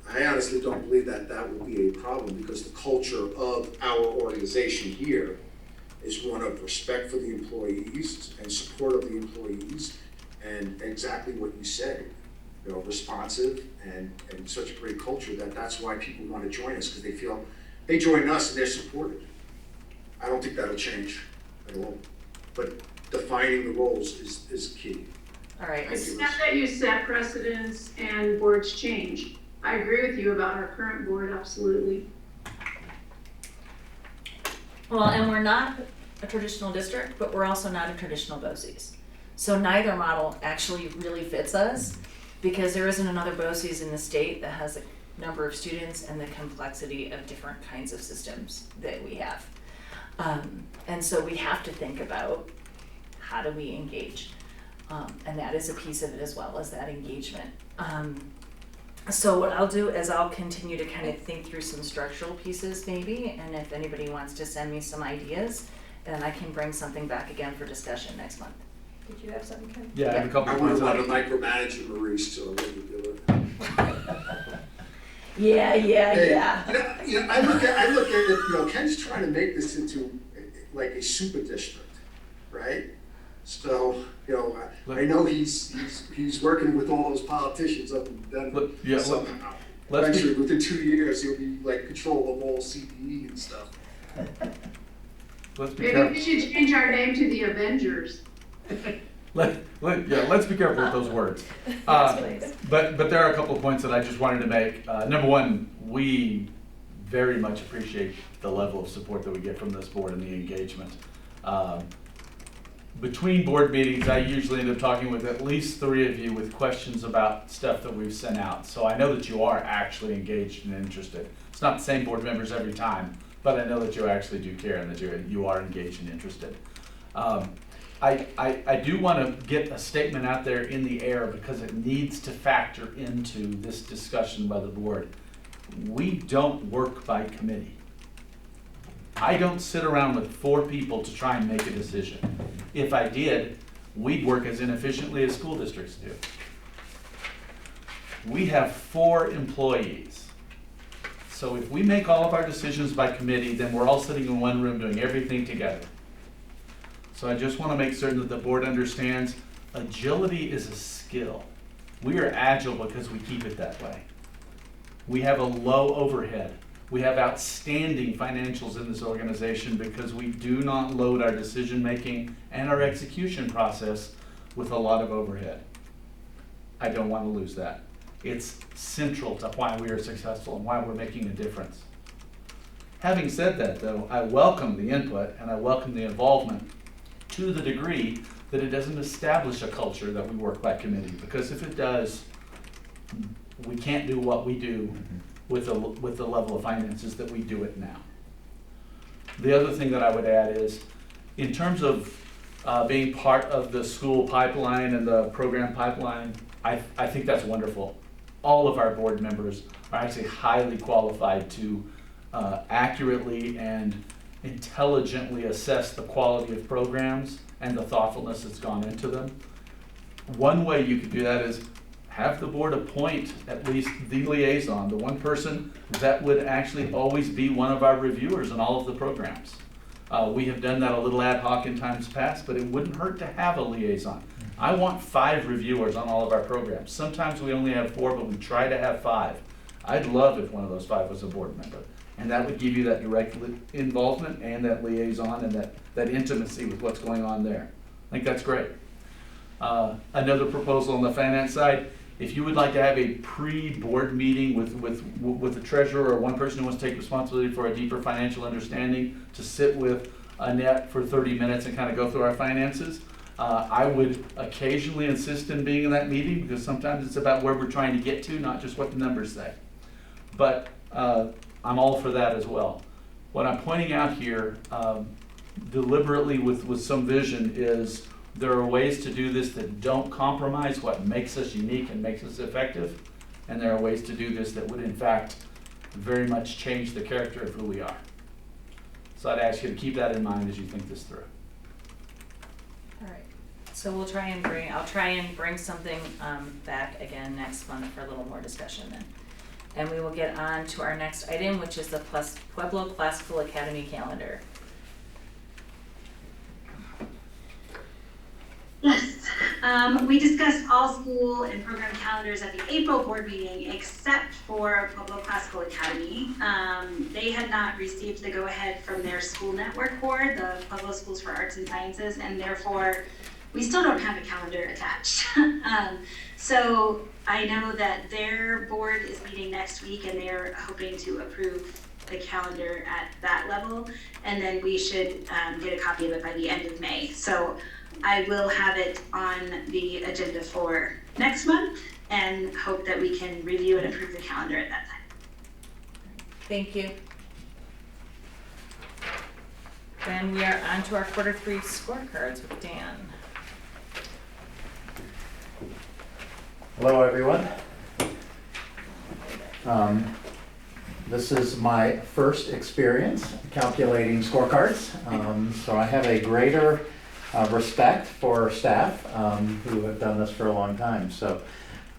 I honestly don't believe that will be a problem, because the culture of our organization here is one of respect for the employees and support of the employees, and exactly what you said, responsive and such a great culture that's why people want to join us, because they feel they join us and they're supported. I don't think that'll change at all, but defining the roles is key. All right. It's not that you set precedents and boards change. I agree with you about our current board, absolutely. Well, and we're not a traditional district, but we're also not a traditional BOCES. So neither model actually really fits us, because there isn't another BOCES in the state that has a number of students and the complexity of different kinds of systems that we have. And so we have to think about how do we engage. And that is a piece of it, as well as that engagement. So what I'll do is I'll continue to kind of think through some structural pieces maybe, and if anybody wants to send me some ideas, then I can bring something back again for discussion next month. Did you have something, Ken? Yeah, I have a couple I of wouldn't points. want to micromanage Maurice, so I wouldn't do it. Yeah. Hey, I look at it, Ken's trying to make this into like a super district, right? So, I know he's working with all those politicians up in Denver somehow. Eventually, within 2 years, he'll be like control of all CPE and stuff. Let's be Maybe careful. we should change our name to the Avengers. Let's be careful with those words. Yes, please. But there are a couple of points that I just wanted to make. Number one, we very much appreciate the level of support that we get from this board and the engagement. Between board meetings, I usually end up talking with at least 3 of you with questions about stuff that we've sent out. So I know that you are actually engaged and interested. It's not the same board members every time, but I know that you actually do care and that you are engaged and interested. I do want to get a statement out there in the air, because it needs to factor into this discussion by the board. We don't work by committee. I don't sit around with 4 people to try and make a decision. If I did, we'd work as inefficiently as school districts do. We have 4 employees. So if we make all of our decisions by committee, then we're all sitting in one room doing everything together. So I just want to make certain that the board understands agility is a skill. We are agile because we keep it that way. We have a low overhead. We have outstanding financials in this organization because we do not load our decision-making and our execution process with a lot of overhead. I don't want to lose that. It's central to why we are successful and why we're making a difference. Having said that, though, I welcome the input and I welcome the involvement to the degree that it doesn't establish a culture that we work by committee, because if it does, we can't do what we do with the level of finances that we do it now. The other thing that I would add is, in terms of being part of the school pipeline and the program pipeline, I think that's wonderful. All of our board members are actually highly qualified to accurately and intelligently assess the quality of programs and the thoughtfulness that's gone into them. One way you could do that is have the board appoint at least the liaison, the one person that would actually always be one of our reviewers in all of the programs. We have done that a little ad hoc in times past, but it wouldn't hurt to have a liaison. I want 5 reviewers on all of our programs. Sometimes we only have 4, but we try to have 5. I'd love if one of those 5 was a board member. And that would give you that direct involvement and that liaison and that intimacy with what's going on there. I think that's great. Another proposal on the finance side, if you would like to have a pre-board meeting with the treasurer or one person who wants to take responsibility for a deeper financial understanding to sit with Annette for 30 minutes and kind of go through our finances, I would occasionally insist in being in that meeting because sometimes it's about where we're trying to get to, not just what the numbers say. But I'm all for that as well. What I'm pointing out here deliberately with some vision is there are ways to do this that don't compromise what makes us unique and makes us effective, and there are ways to do this that would in fact very much change the character of who we are. So I'd ask you to keep that in mind as you think this through. All right, so I'll try and bring something back again next month for a little more discussion then. And we will get on to our next item, which is the Pueblo Classical Academy calendar. Yes, we discussed all school and program calendars at the April board meeting except for Pueblo Classical Academy. They had not received the go-ahead from their school network board, the Pueblo Schools for Arts and Sciences, and therefore we still don't have a calendar attached. So I know that their board is meeting next week and they're hoping to approve the calendar at that level, and then we should get a copy of it by the end of May. So I will have it on the agenda for next month and hope that we can review and approve the calendar at that time. Thank you. Then we are on to our Q3 scorecards with Dan. Hello, everyone. This is my first experience calculating scorecards, so I have a greater respect for staff who have done this for a long time. So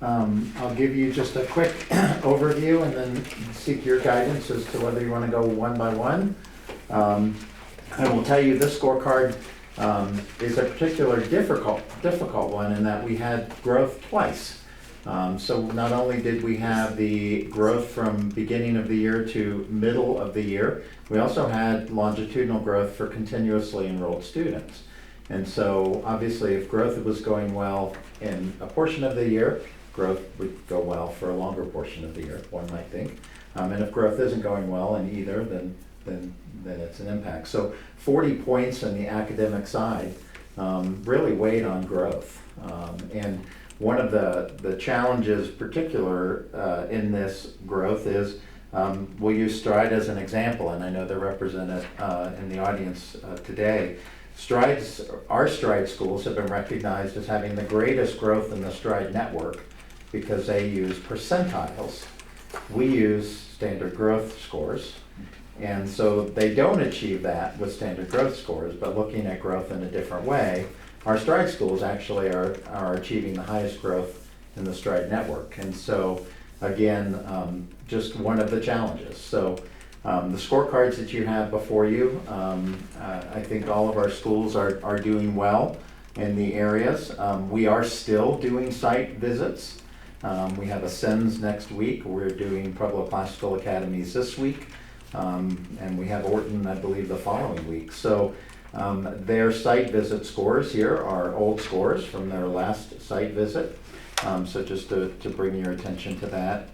I'll give you just a quick overview and then seek your guidance as to whether you want to go one by one. I will tell you this scorecard is a particularly difficult one in that we had growth twice. So not only did we have the growth from beginning of the year to middle of the year, we also had longitudinal growth for continuously enrolled students. And so obviously if growth was going well in a portion of the year, growth would go well for a longer portion of the year, one might think. And if growth isn't going well in either, then it's an impact. So 40 points on the academic side really weighed on growth. And one of the challenges particular in this growth is we'll use Stride as an example, and I know they're represented in the audience today. Our Stride schools have been recognized as having the greatest growth in the Stride network because they use percentiles. We use standard growth scores, and so they don't achieve that with standard growth scores, but looking at growth in a different way, our Stride schools actually are achieving the highest growth in the Stride network. And so again, just one of the challenges. So the scorecards that you have before you, I think all of our schools are doing well in the areas. We are still doing site visits. We have Ascends next week. We're doing Pueblo Classical Academies this week. And we have Orton, I believe, the following week. So their site visit scores here are old scores from their last site visit. So just to bring your attention to that.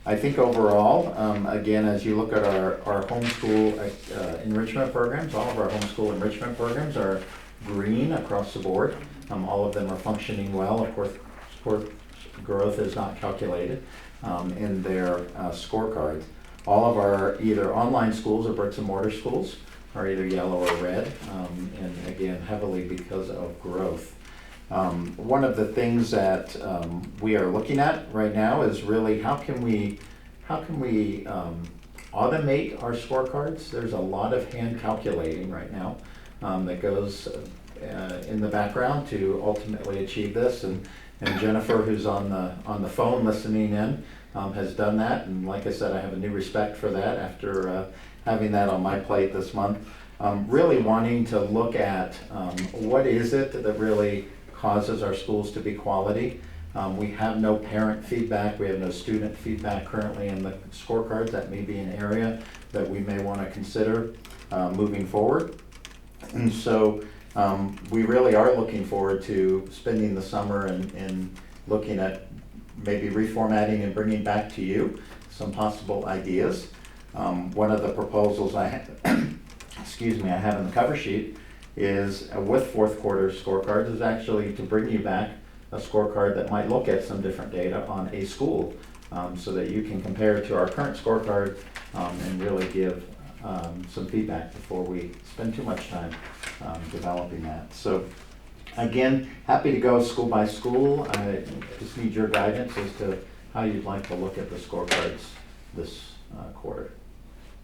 I think overall, again, as you look at our homeschool enrichment programs, all of our homeschool enrichment programs are green across the board. All of them are functioning well. Of course, growth is not calculated in their scorecards. All of our either online schools or bricks and mortar schools are either yellow or red, and again, heavily because of growth. One of the things that we are looking at right now is really how can we automate our scorecards. There's a lot of hand calculating right now that goes in the background to ultimately achieve this, and Jennifer, who's on the phone listening in, has done that, and like I said, I have a new respect for that after having that on my plate this month. Really wanting to look at what is it that really causes our schools to be quality. We have no parent feedback, we have no student feedback currently in the scorecards. That may be an area that we may want to consider moving forward. And so we really are looking forward to spending the summer and looking at maybe reformatting and bringing back to you some possible ideas. One of the proposals I have, I have in the cover sheet is with fourth quarter scorecards is actually to bring you back a scorecard that might look at some different data on a school so that you can compare it to our current scorecard and really give some feedback before we spend too much time developing that. So again, happy to go school by school. I just need your guidance as to how you'd like to look at the scorecards this quarter.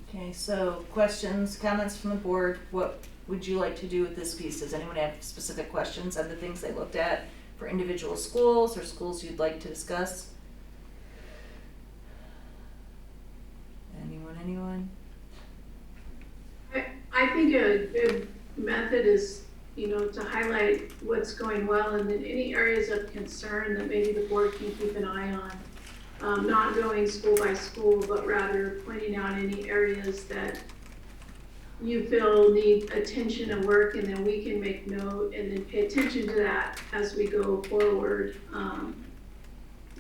Okay, so questions, comments from the board. What would you like to do with this piece? Does anyone have specific questions on the things they looked at for individual schools or schools you'd like to discuss? Anyone? I think a good method is, to highlight what's going well and then any areas of concern that maybe the board can keep an eye on. Not going school by school, but rather pointing out any areas that you feel need attention and work, and then we can make note and then pay attention to that as we go forward.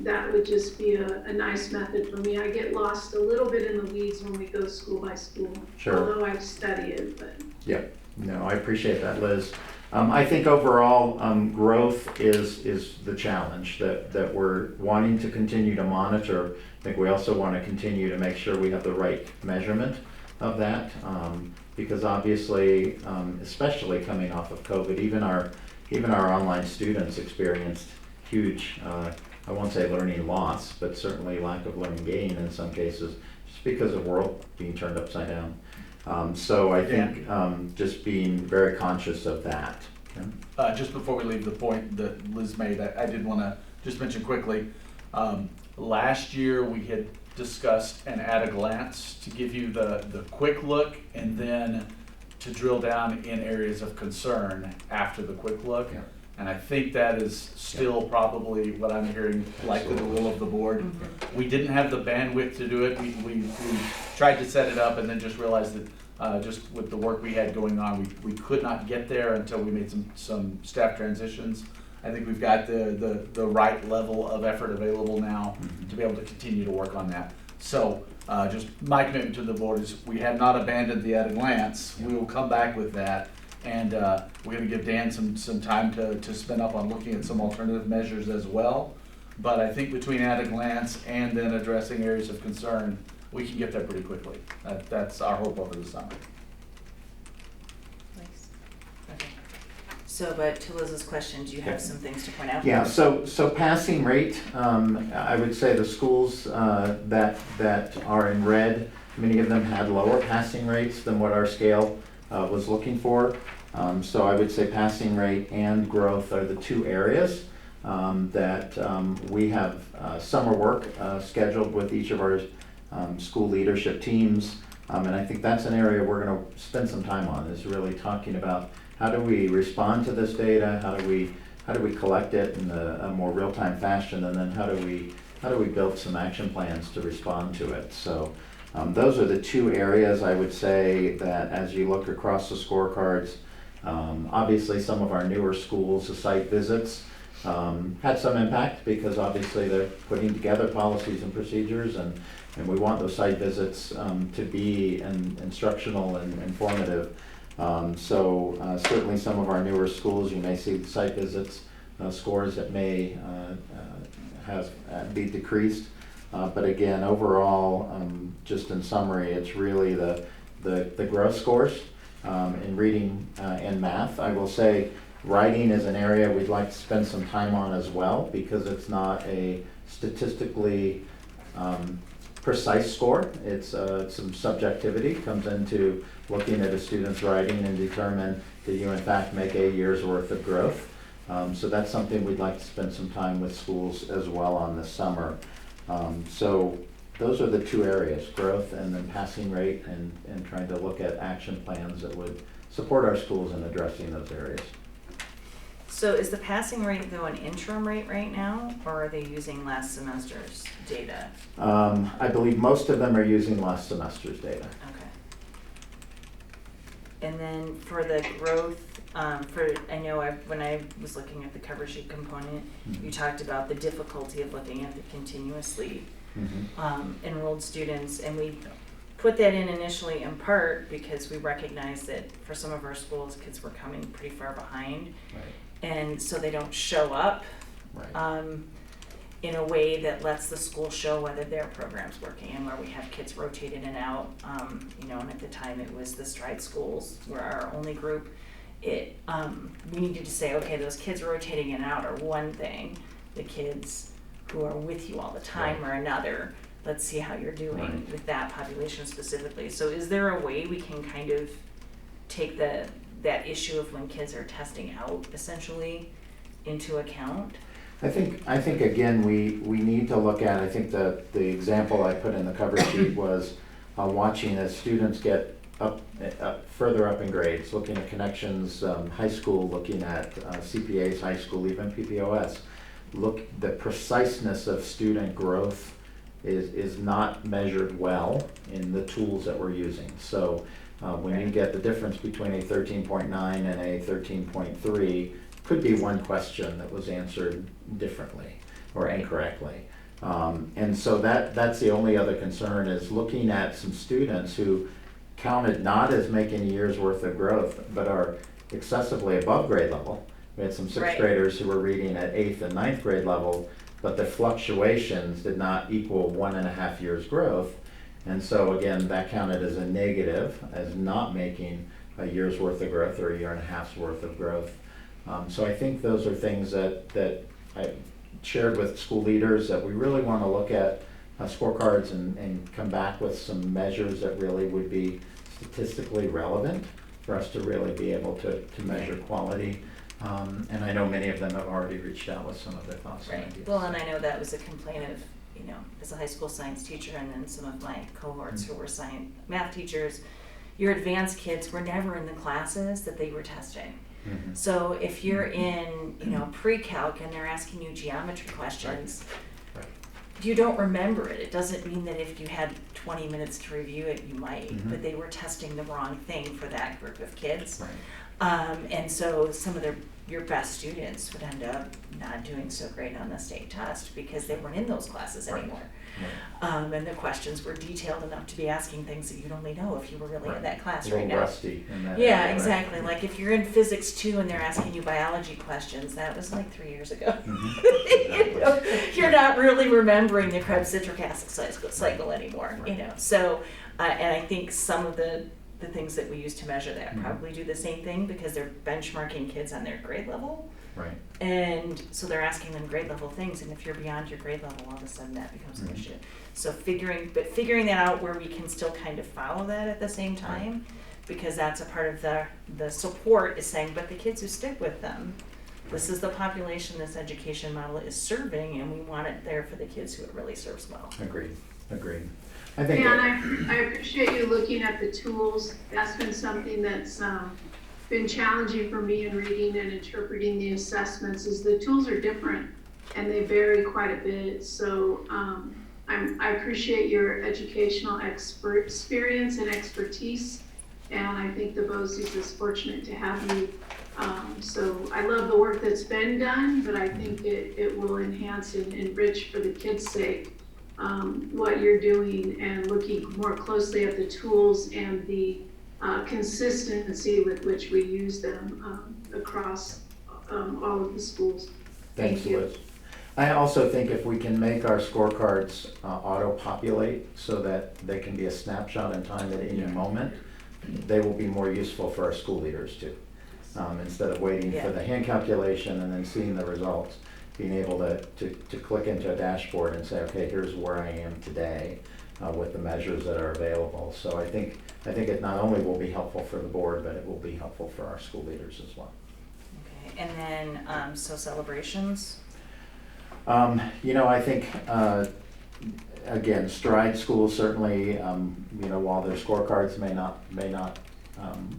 That would just be a nice method for me. I get lost a little bit in the weeds when we go school by school. Sure. Although I study it, but. Yep. No, I appreciate that, Liz. I think overall growth is the challenge that we're wanting to continue to monitor. I think we also want to continue to make sure we have the right measurement of that because obviously, especially coming off of COVID, even our online students experienced huge, I won't say learning loss, but certainly lack of learning gain in some cases, just because of the world being turned upside down. So I think just being very conscious of that. Just before we leave the point that Liz made, I did want to just mention quickly, last year we had discussed an at a glance to give you the quick look and then to drill down in areas of concern after the quick look. Yeah. And I think that is still probably what I'm hearing, likely the will of the board. Mm-hmm. We didn't have the bandwidth to do it. We tried to set it up and then just realized that just with the work we had going on, we could not get there until we made some staff transitions. I think we've got the right level of effort available now to be able to continue to work on that. So just my commitment to the board is we have not abandoned the at a glance. We will come back with that. And we're going to give Dan some time to spend up on looking at some alternative measures as well. But I think between at a glance and then addressing areas of concern, we can get there pretty quickly. That's our hope over the summer. Nice. Okay. So, but to Liz's question, do you have some things to point out? Yeah, so passing rate, I would say the schools that are in red, many of them had lower passing rates than what our scale was looking for. So I would say passing rate and growth are the two areas we have summer work scheduled with each of our school leadership teams. And I think that's an area we're going to spend some time on, is really talking about how do we respond to this data, how do we collect it in a more real-time fashion, and then how do we build some action plans to respond to it. So those are the two areas I would say that as you look across the scorecards, obviously some of our newer schools, the site visits, had some impact because obviously they're putting together policies and procedures, and we want those site visits to be instructional and informative. So certainly some of our newer schools, you may see site visits scores that may be decreased. But again, overall, just in summary, it's really the growth scores in reading and math. I will say writing is an area we'd like to spend some time on as well, because it's not a statistically precise score. It's some subjectivity comes into looking at a student's writing and determine that you in fact make a year's worth of growth. So that's something we'd like to spend some time with schools as well on this summer. So those are the two areas, growth and then passing rate, and trying to look at action plans that would support our schools in addressing those areas. So is the passing rate though an interim rate right now, or are they using last semester's data? I believe most of them are using last semester's data. Okay. And then for the growth, I know when I was looking at the cover sheet component, you talked about the difficulty of looking at the continuously enrolled students, and we put that in initially in part because we recognized that for some of our schools, kids were coming pretty far behind. Right. And so they don't show up in a way that lets the school show whether their program's working, and where we have kids rotate in and out. And at the time it was the Stride schools were our only group. We needed to say, okay, those kids rotating in and out are one thing. The kids who are with you all the time are another. Let's see how you're doing with that population specifically. So is there a way we can kind of take that issue of when kids are testing out essentially into account? I think again, we need to look at, I think the example I put in the cover sheet was watching as students get further up in grades, looking at connections, high school, looking at CPAs, high school, even PPOS. The preciseness of student growth is not measured well in the tools that we're using. So when you get the difference between a 13.9 and a 13.3, could be one question that was answered differently or incorrectly. And so that's the only other concern, is looking at some students who counted not as making a year's worth of growth, but are excessively above grade level. We had some sixth graders who were reading at 8th and 9th grade level, but the fluctuations did not equal 1.5 years growth. And so again, that counted as a negative, as not making a year's worth of growth or a year and a half's worth of growth. So I think those are things that I shared with school leaders, that we really want to look at scorecards and come back with some measures that really would be statistically relevant for us to really be able to measure quality. And I know many of them have already reached out with some of their thoughts and ideas. Well, and I know that was a complaint of, as a high school science teacher, and then some of my cohorts who were math teachers, your advanced kids were never in the classes that they were testing. So if you're in, pre-calc and they're asking you geometry questions, you don't remember it. It doesn't mean that if you had 20 minutes to review it, you might, but they were testing the wrong thing for that group of kids. And so some of your best students would end up not doing so great on the state test because they weren't in those classes anymore. And the questions were detailed enough to be asking things that you'd only know if you were really in that class right now. Rusty in that Yeah, area, exactly. Like if you're in physics 2 and they're asking you biology questions, that was like 3 years ago. You're not really remembering the Krebs citric acid cycle anymore, So, and I think some of the things that we use to measure that probably do the same thing, because they're benchmarking kids on their grade level. And so they're asking them grade level things, and if you're beyond your grade level, all of a sudden that becomes an issue. So figuring that out where we can still kind of follow that at the same time, because that's a part of the support is saying, but the kids who stick with them, this is the population this education model is serving, and we want it there for the kids who it really serves well. Agreed. I think. Yeah, and I appreciate you looking at the tools. That's been something that's been challenging for me in reading and interpreting the assessments, is the tools are different and they vary quite a bit. So I appreciate your educational experience and expertise, and I think the BOCES is fortunate to have you. So I love the work that's been done, but I think it will enhance and enrich for the kids' sake what you're doing, and looking more closely at the tools and the consistency with which we use them across all of the schools. Thanks, Thank you. Liz. I also think if we can make our scorecards auto-populate so that they can be a snapshot in time at any moment, they will be more useful for our school leaders too. Instead of waiting for the hand calculation and then seeing the results, being able to click into a dashboard and say, okay, here's where I am today with the measures that are available. So I think it not only will be helpful for the board, but it will be helpful for our school leaders as well. Okay, and then, so celebrations? I think, again, Stride schools certainly, while their scorecards may not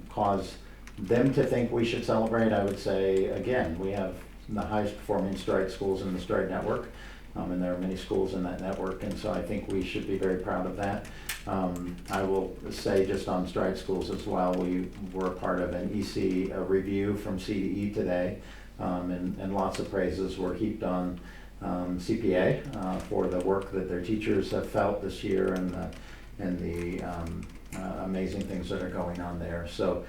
cause them to think we should celebrate, I would say, again, we have the highest performing Stride schools in the Stride network, and there are many schools in that network, and so I think we should be very proud of that. I will say just on Stride schools as well, we were a part of an EC review from CDE today, and lots of praises were heaped on CPA for the work that their teachers have felt this year, and the amazing things that are going on there. So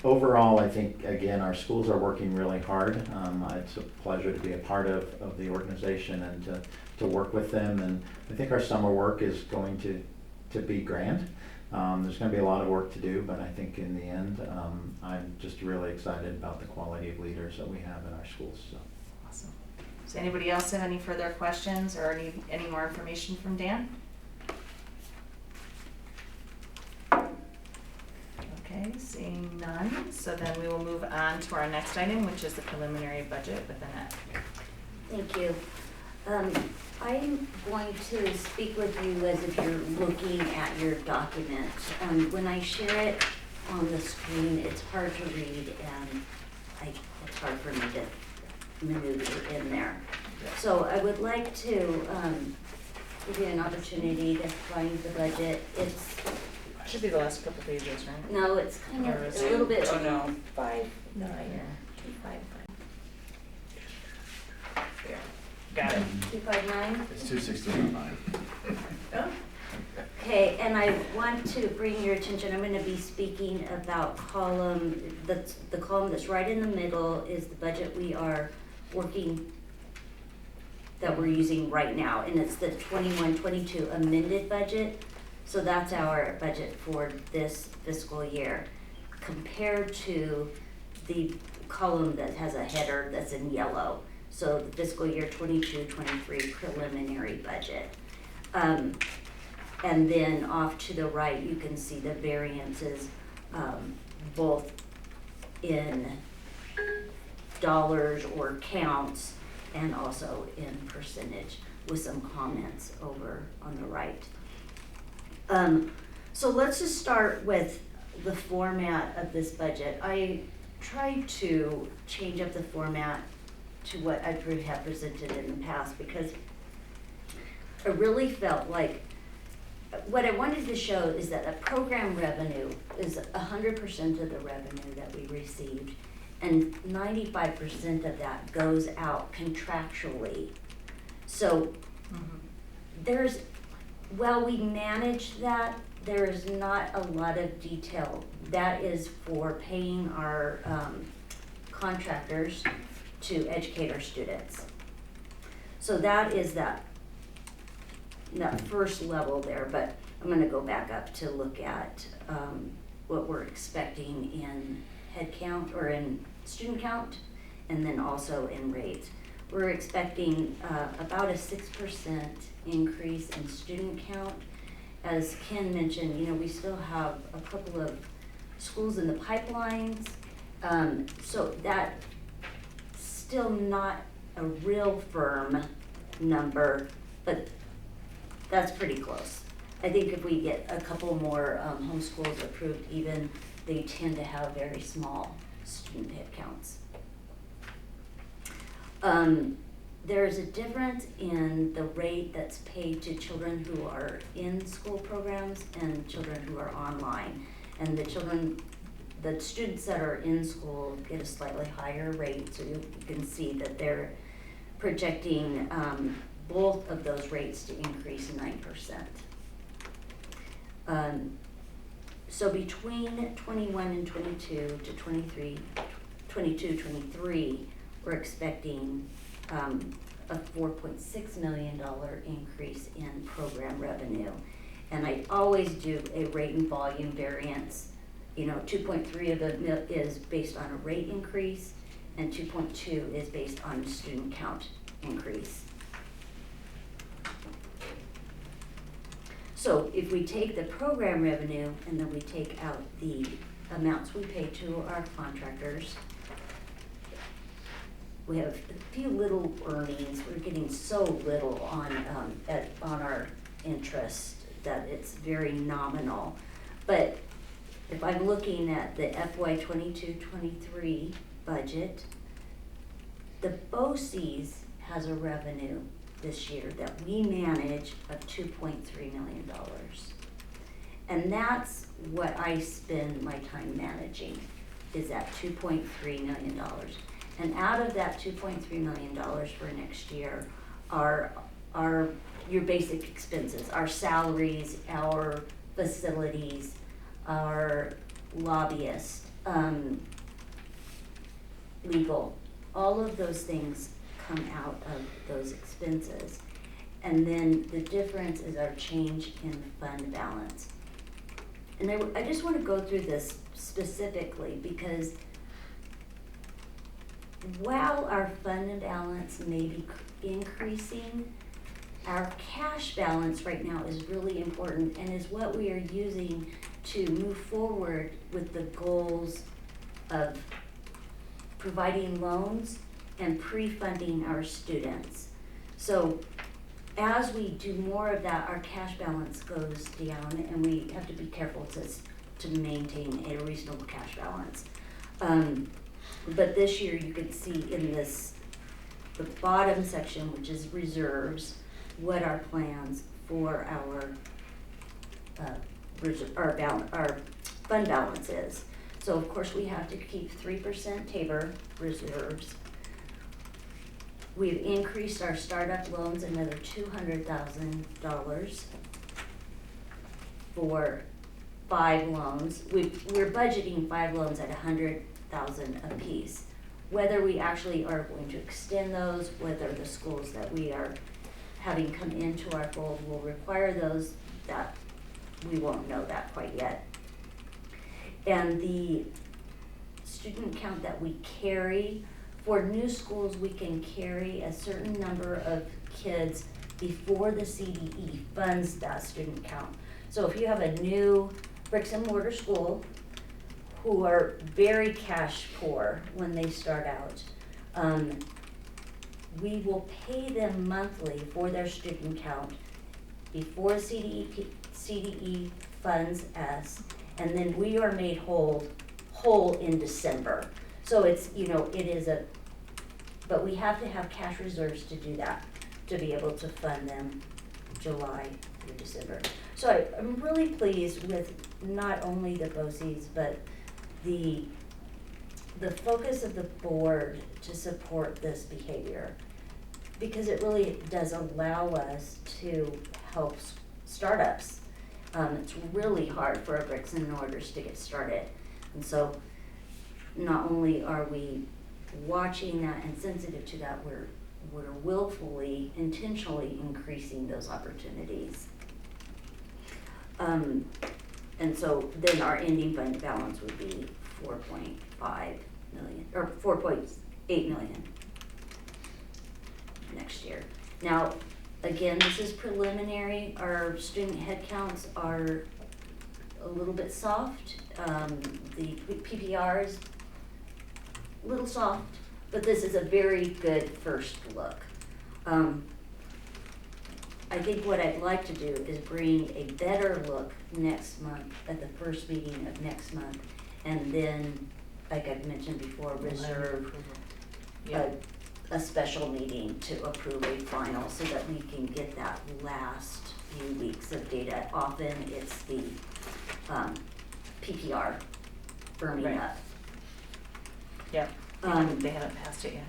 overall, I think, again, our schools are working really hard. It's a pleasure to be a part of the organization and to work with them. And I think our summer work is going to be grand. There's going to be a lot of work to do, but I think in the end, I'm just really excited about the quality of leaders that we have in our schools. So. Awesome. Does anybody else have any further questions or any more information from Dan? Okay, seeing none, so then we will move on to our next item, which is the preliminary budget with Annette. Thank you. I'm going to speak with you as if you're looking at your document. When I share it on the screen, it's hard to read, and it's hard for me to maneuver in there. So I would like to give you an opportunity to find the budget. Should be the last couple pages, right? No, it's kind of a little bit. Oh, no. 5, 9, Yeah. 2, 5, 9. Here. Got it. 259. It's 261.9. Oh. Okay, and I want to bring your attention, I'm going to be speaking about the column that's right in the middle is the budget we are working, that we're using right now, and it's the 21-22 amended budget. So that's our budget for this fiscal year, compared to the column that has a header that's in yellow. So the fiscal year 22-23 preliminary budget. And then off to the right, you can see the variances, both in dollars or counts and also in percentage, with some comments over on the right. So let's just start with the format of this budget. I tried to change up the format to what I have presented in the past, because I really felt like what I wanted to show is that a program revenue is 100% of the revenue that we received, and 95% of that goes out contractually. So while we manage that, there is not a lot of detail. That is for paying our contractors to educate our students. So that is that first level there, but I'm gonna go back up to look at what we're expecting in head count or in student count, and then also in rates. We're expecting about a 6% increase in student count. As Ken mentioned, we still have a couple of schools in the pipelines. So that still not a real firm number, but that's pretty close. I think if we get a couple more homeschools approved even, they tend to have very small student head counts. There's a difference in the rate that's paid to children who are in school programs and children who are online. And the students that are in school get a slightly higher rate, so you can see that they're projecting both of those rates to increase 9%. So between 21 and 22 to 23, we're expecting a $4.6 million increase in program revenue. And I always do a rate and volume variance. 2.3 of it is based on a rate increase, and 2.2 is based on student count increase. So if we take the program revenue and then we take out the amounts we pay to our contractors, we have a few little earnings. We're getting so little on our interest that it's very nominal. But if I'm looking at the FY 22-23 budget, the BOCES has a revenue this year that we manage of $2.3 million. And that's what I spend my time managing, is that $2.3 million. And out of that $2.3 million for next year are your basic expenses, our salaries, our facilities, our lobbyists, legal, all of those things come out of those expenses. And then the difference is our change in fund balance. And I just want to go through this specifically because while our fund balance may be increasing, our cash balance right now is really important and is what we are using to move forward with the goals of providing loans and pre-funding our students. So as we do more of that, our cash balance goes down, and we have to be careful to maintain a reasonable cash balance. But this year you can see in the bottom section, which is reserves, what our plans for our fund balance is. So of course we have to keep 3% TABOR reserves. We've increased our startup loans another $200,000 for 5 loans. We're budgeting 5 loans at $100,000 apiece. Whether we actually are going to extend those, whether the schools that we are having come into our fold will require those, that we won't know that quite yet. And the student count that we carry, for new schools, we can carry a certain number of kids before the CDE funds that student count. So if you have a new bricks and mortar school who are very cash poor when they start out, we will pay them monthly for their student count before CDE funds us, and then we are made whole in December. So it's, it is but we have to have cash reserves to do that, to be able to fund them July through December. So I'm really pleased with not only the BOCES, but the focus of the board to support this behavior, because it really does allow us to help startups. It's really hard for our bricks and mortars to get started. And so not only are we watching that and sensitive to that, we're willfully, intentionally increasing those opportunities. And so then our ending fund balance would be 4.5 million, or 4.8 million next year. Now, again, this is preliminary. Our student headcounts are a little bit soft. The PPR is a little soft, but this is a very good first look. I think what I'd like to do is bring a better look next month, at the first meeting of next month, and then, like I've mentioned before, reserve Yeah. a special meeting to approve a final so that we can get that last few weeks of data. Often it's the PPR firming Right. up. Yep. They haven't passed it yet.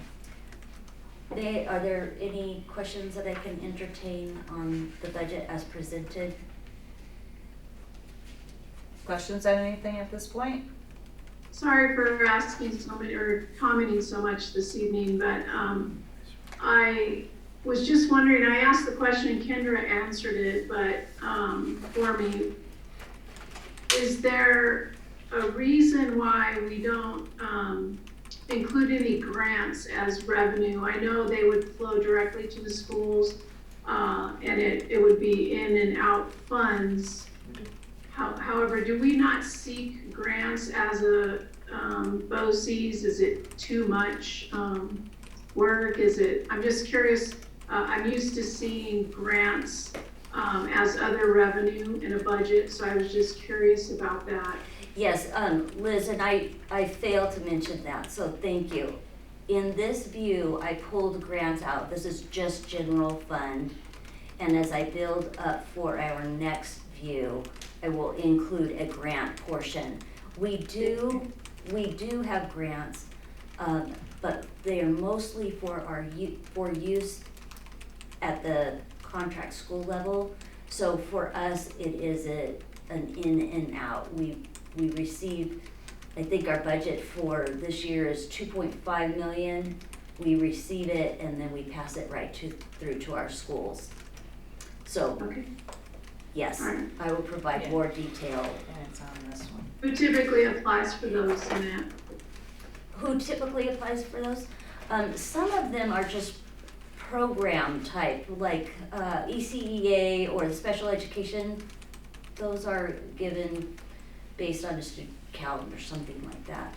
Are there any questions that I can entertain on the budget as presented? Questions on anything at this point? Sorry for asking so many, or commenting so much this evening, but I was just wondering, I asked the question and Kendra answered it, but for me, is there a reason why we don't include any grants as revenue? I know they would flow directly to the schools, and it would be in and out funds. However, do we not seek grants as a BOCES? Is it too much work? I'm just curious. I'm used to seeing grants as other revenue in a budget, so I was just curious about that. Yes, Liz, and I failed to mention that, so thank you. In this view, I pulled grants out. This is just general fund. And as I build up for our next view, I will include a grant portion. We do have grants, but they are mostly for use at the contract school level. So for us, it is an in and out. We receive, I think our budget for this year is 2.5 million. We receive it and then we pass it right through to our schools. So, Okay. yes, All right. I will provide Yeah. more detail. And it's on this one. Who typically applies for those, Annette? Who typically applies for those? Some of them are just program type, like ECEA or the special education. Those are given based on a student count or something like that.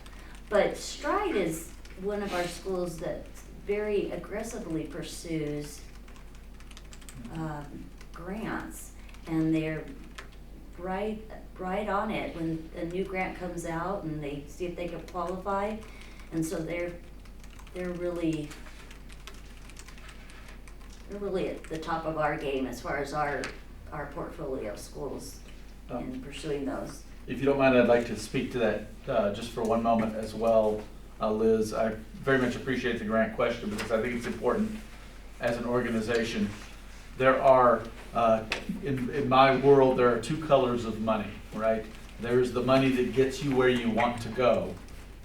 But Stride is one of our schools that very aggressively pursues grants, and they're right on it when a new grant comes out and they see if they can qualify. And so they're really at the top of our game as far as our portfolio of schools in pursuing those. If you don't mind, I'd like to speak to that just for one moment as well, Liz. I very much appreciate the grant question because I think it's important as an organization. There are, in my world, there are two colors of money, right? There's the money that gets you where you want to go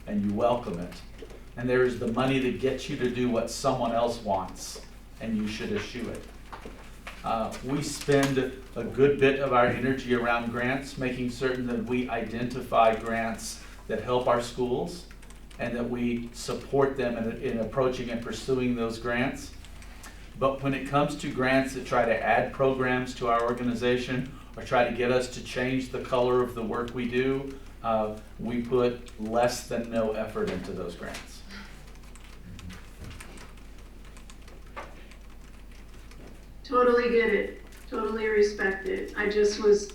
and you welcome it. And there's the money that gets you to do what someone else wants and you should eschew it. We spend a good bit of our energy around grants, making certain that we identify grants that help our schools and that we support them in approaching and pursuing those grants. But when it comes to grants that try to add programs to our organization or try to get us to change the color of the work we do, we put less than no effort into those grants. Totally get it, totally respect it. I just was,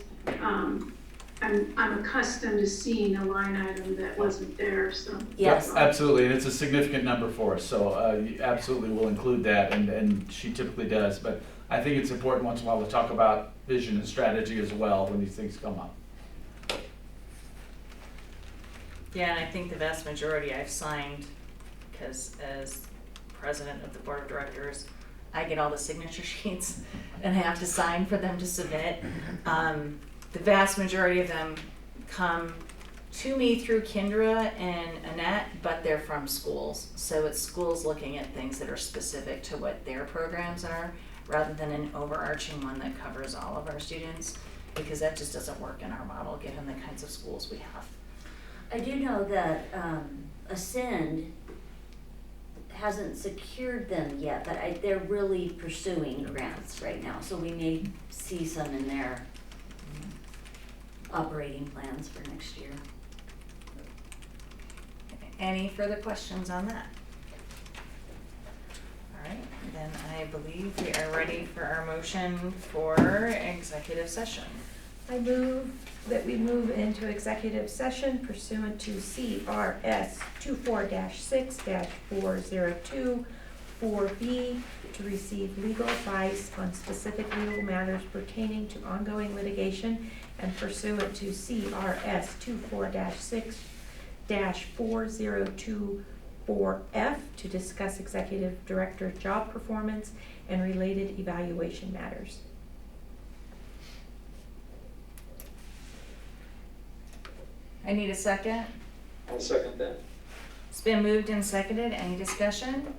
I'm accustomed to seeing a line item that wasn't there, so. Yes. Absolutely, and it's a significant number for us, so you absolutely will include that, and she typically does. But I think it's important once in a while to talk about vision and strategy as well when these things come up. Yeah, and I think the vast majority I've signed, because as president of the board of directors, I get all the signature sheets and I have to sign for them to submit. The vast majority of them come to me through Kendra and Annette, but they're from schools. So it's schools looking at things that are specific to what their programs are, rather than an overarching one that covers all of our students, because that just doesn't work in our model, given the kinds of schools we have. I do know that Ascend hasn't secured them yet, but they're really pursuing grants right now, so we may see some in their operating plans for next year. Any further questions on that? I believe we are ready for our motion for executive session. I move that we move into executive session pursuant to CRS 24-6-402 4B to receive legal advice on specific legal matters pertaining to ongoing litigation, and pursuant to CRS 24-6-402 4F to discuss executive director job performance and related evaluation matters. I need a second. I'll second that. It's been moved and seconded. Any discussion?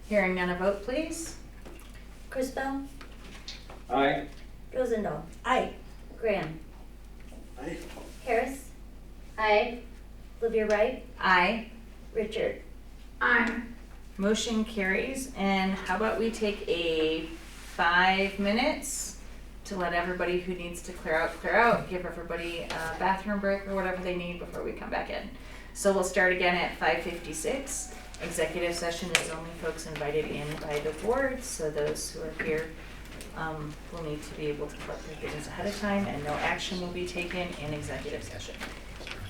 Hearing none, a vote please. Crispo, Aye. Rosendahl. Aye. Graham. Aye. Harris. Aye. Olivia Wright. Aye. Richard. Aye. Motion carries. And how about we take a 5 minutes to let everybody who needs to clear out, give everybody a bathroom break or whatever they need before we come back in. So we'll start again at 5:56. Executive session is only folks invited in by the board, so those who are here will need to be able to collect their things ahead of time, and no action will be taken in executive session.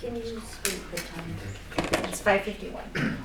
Can you speak the time? It's 5:51.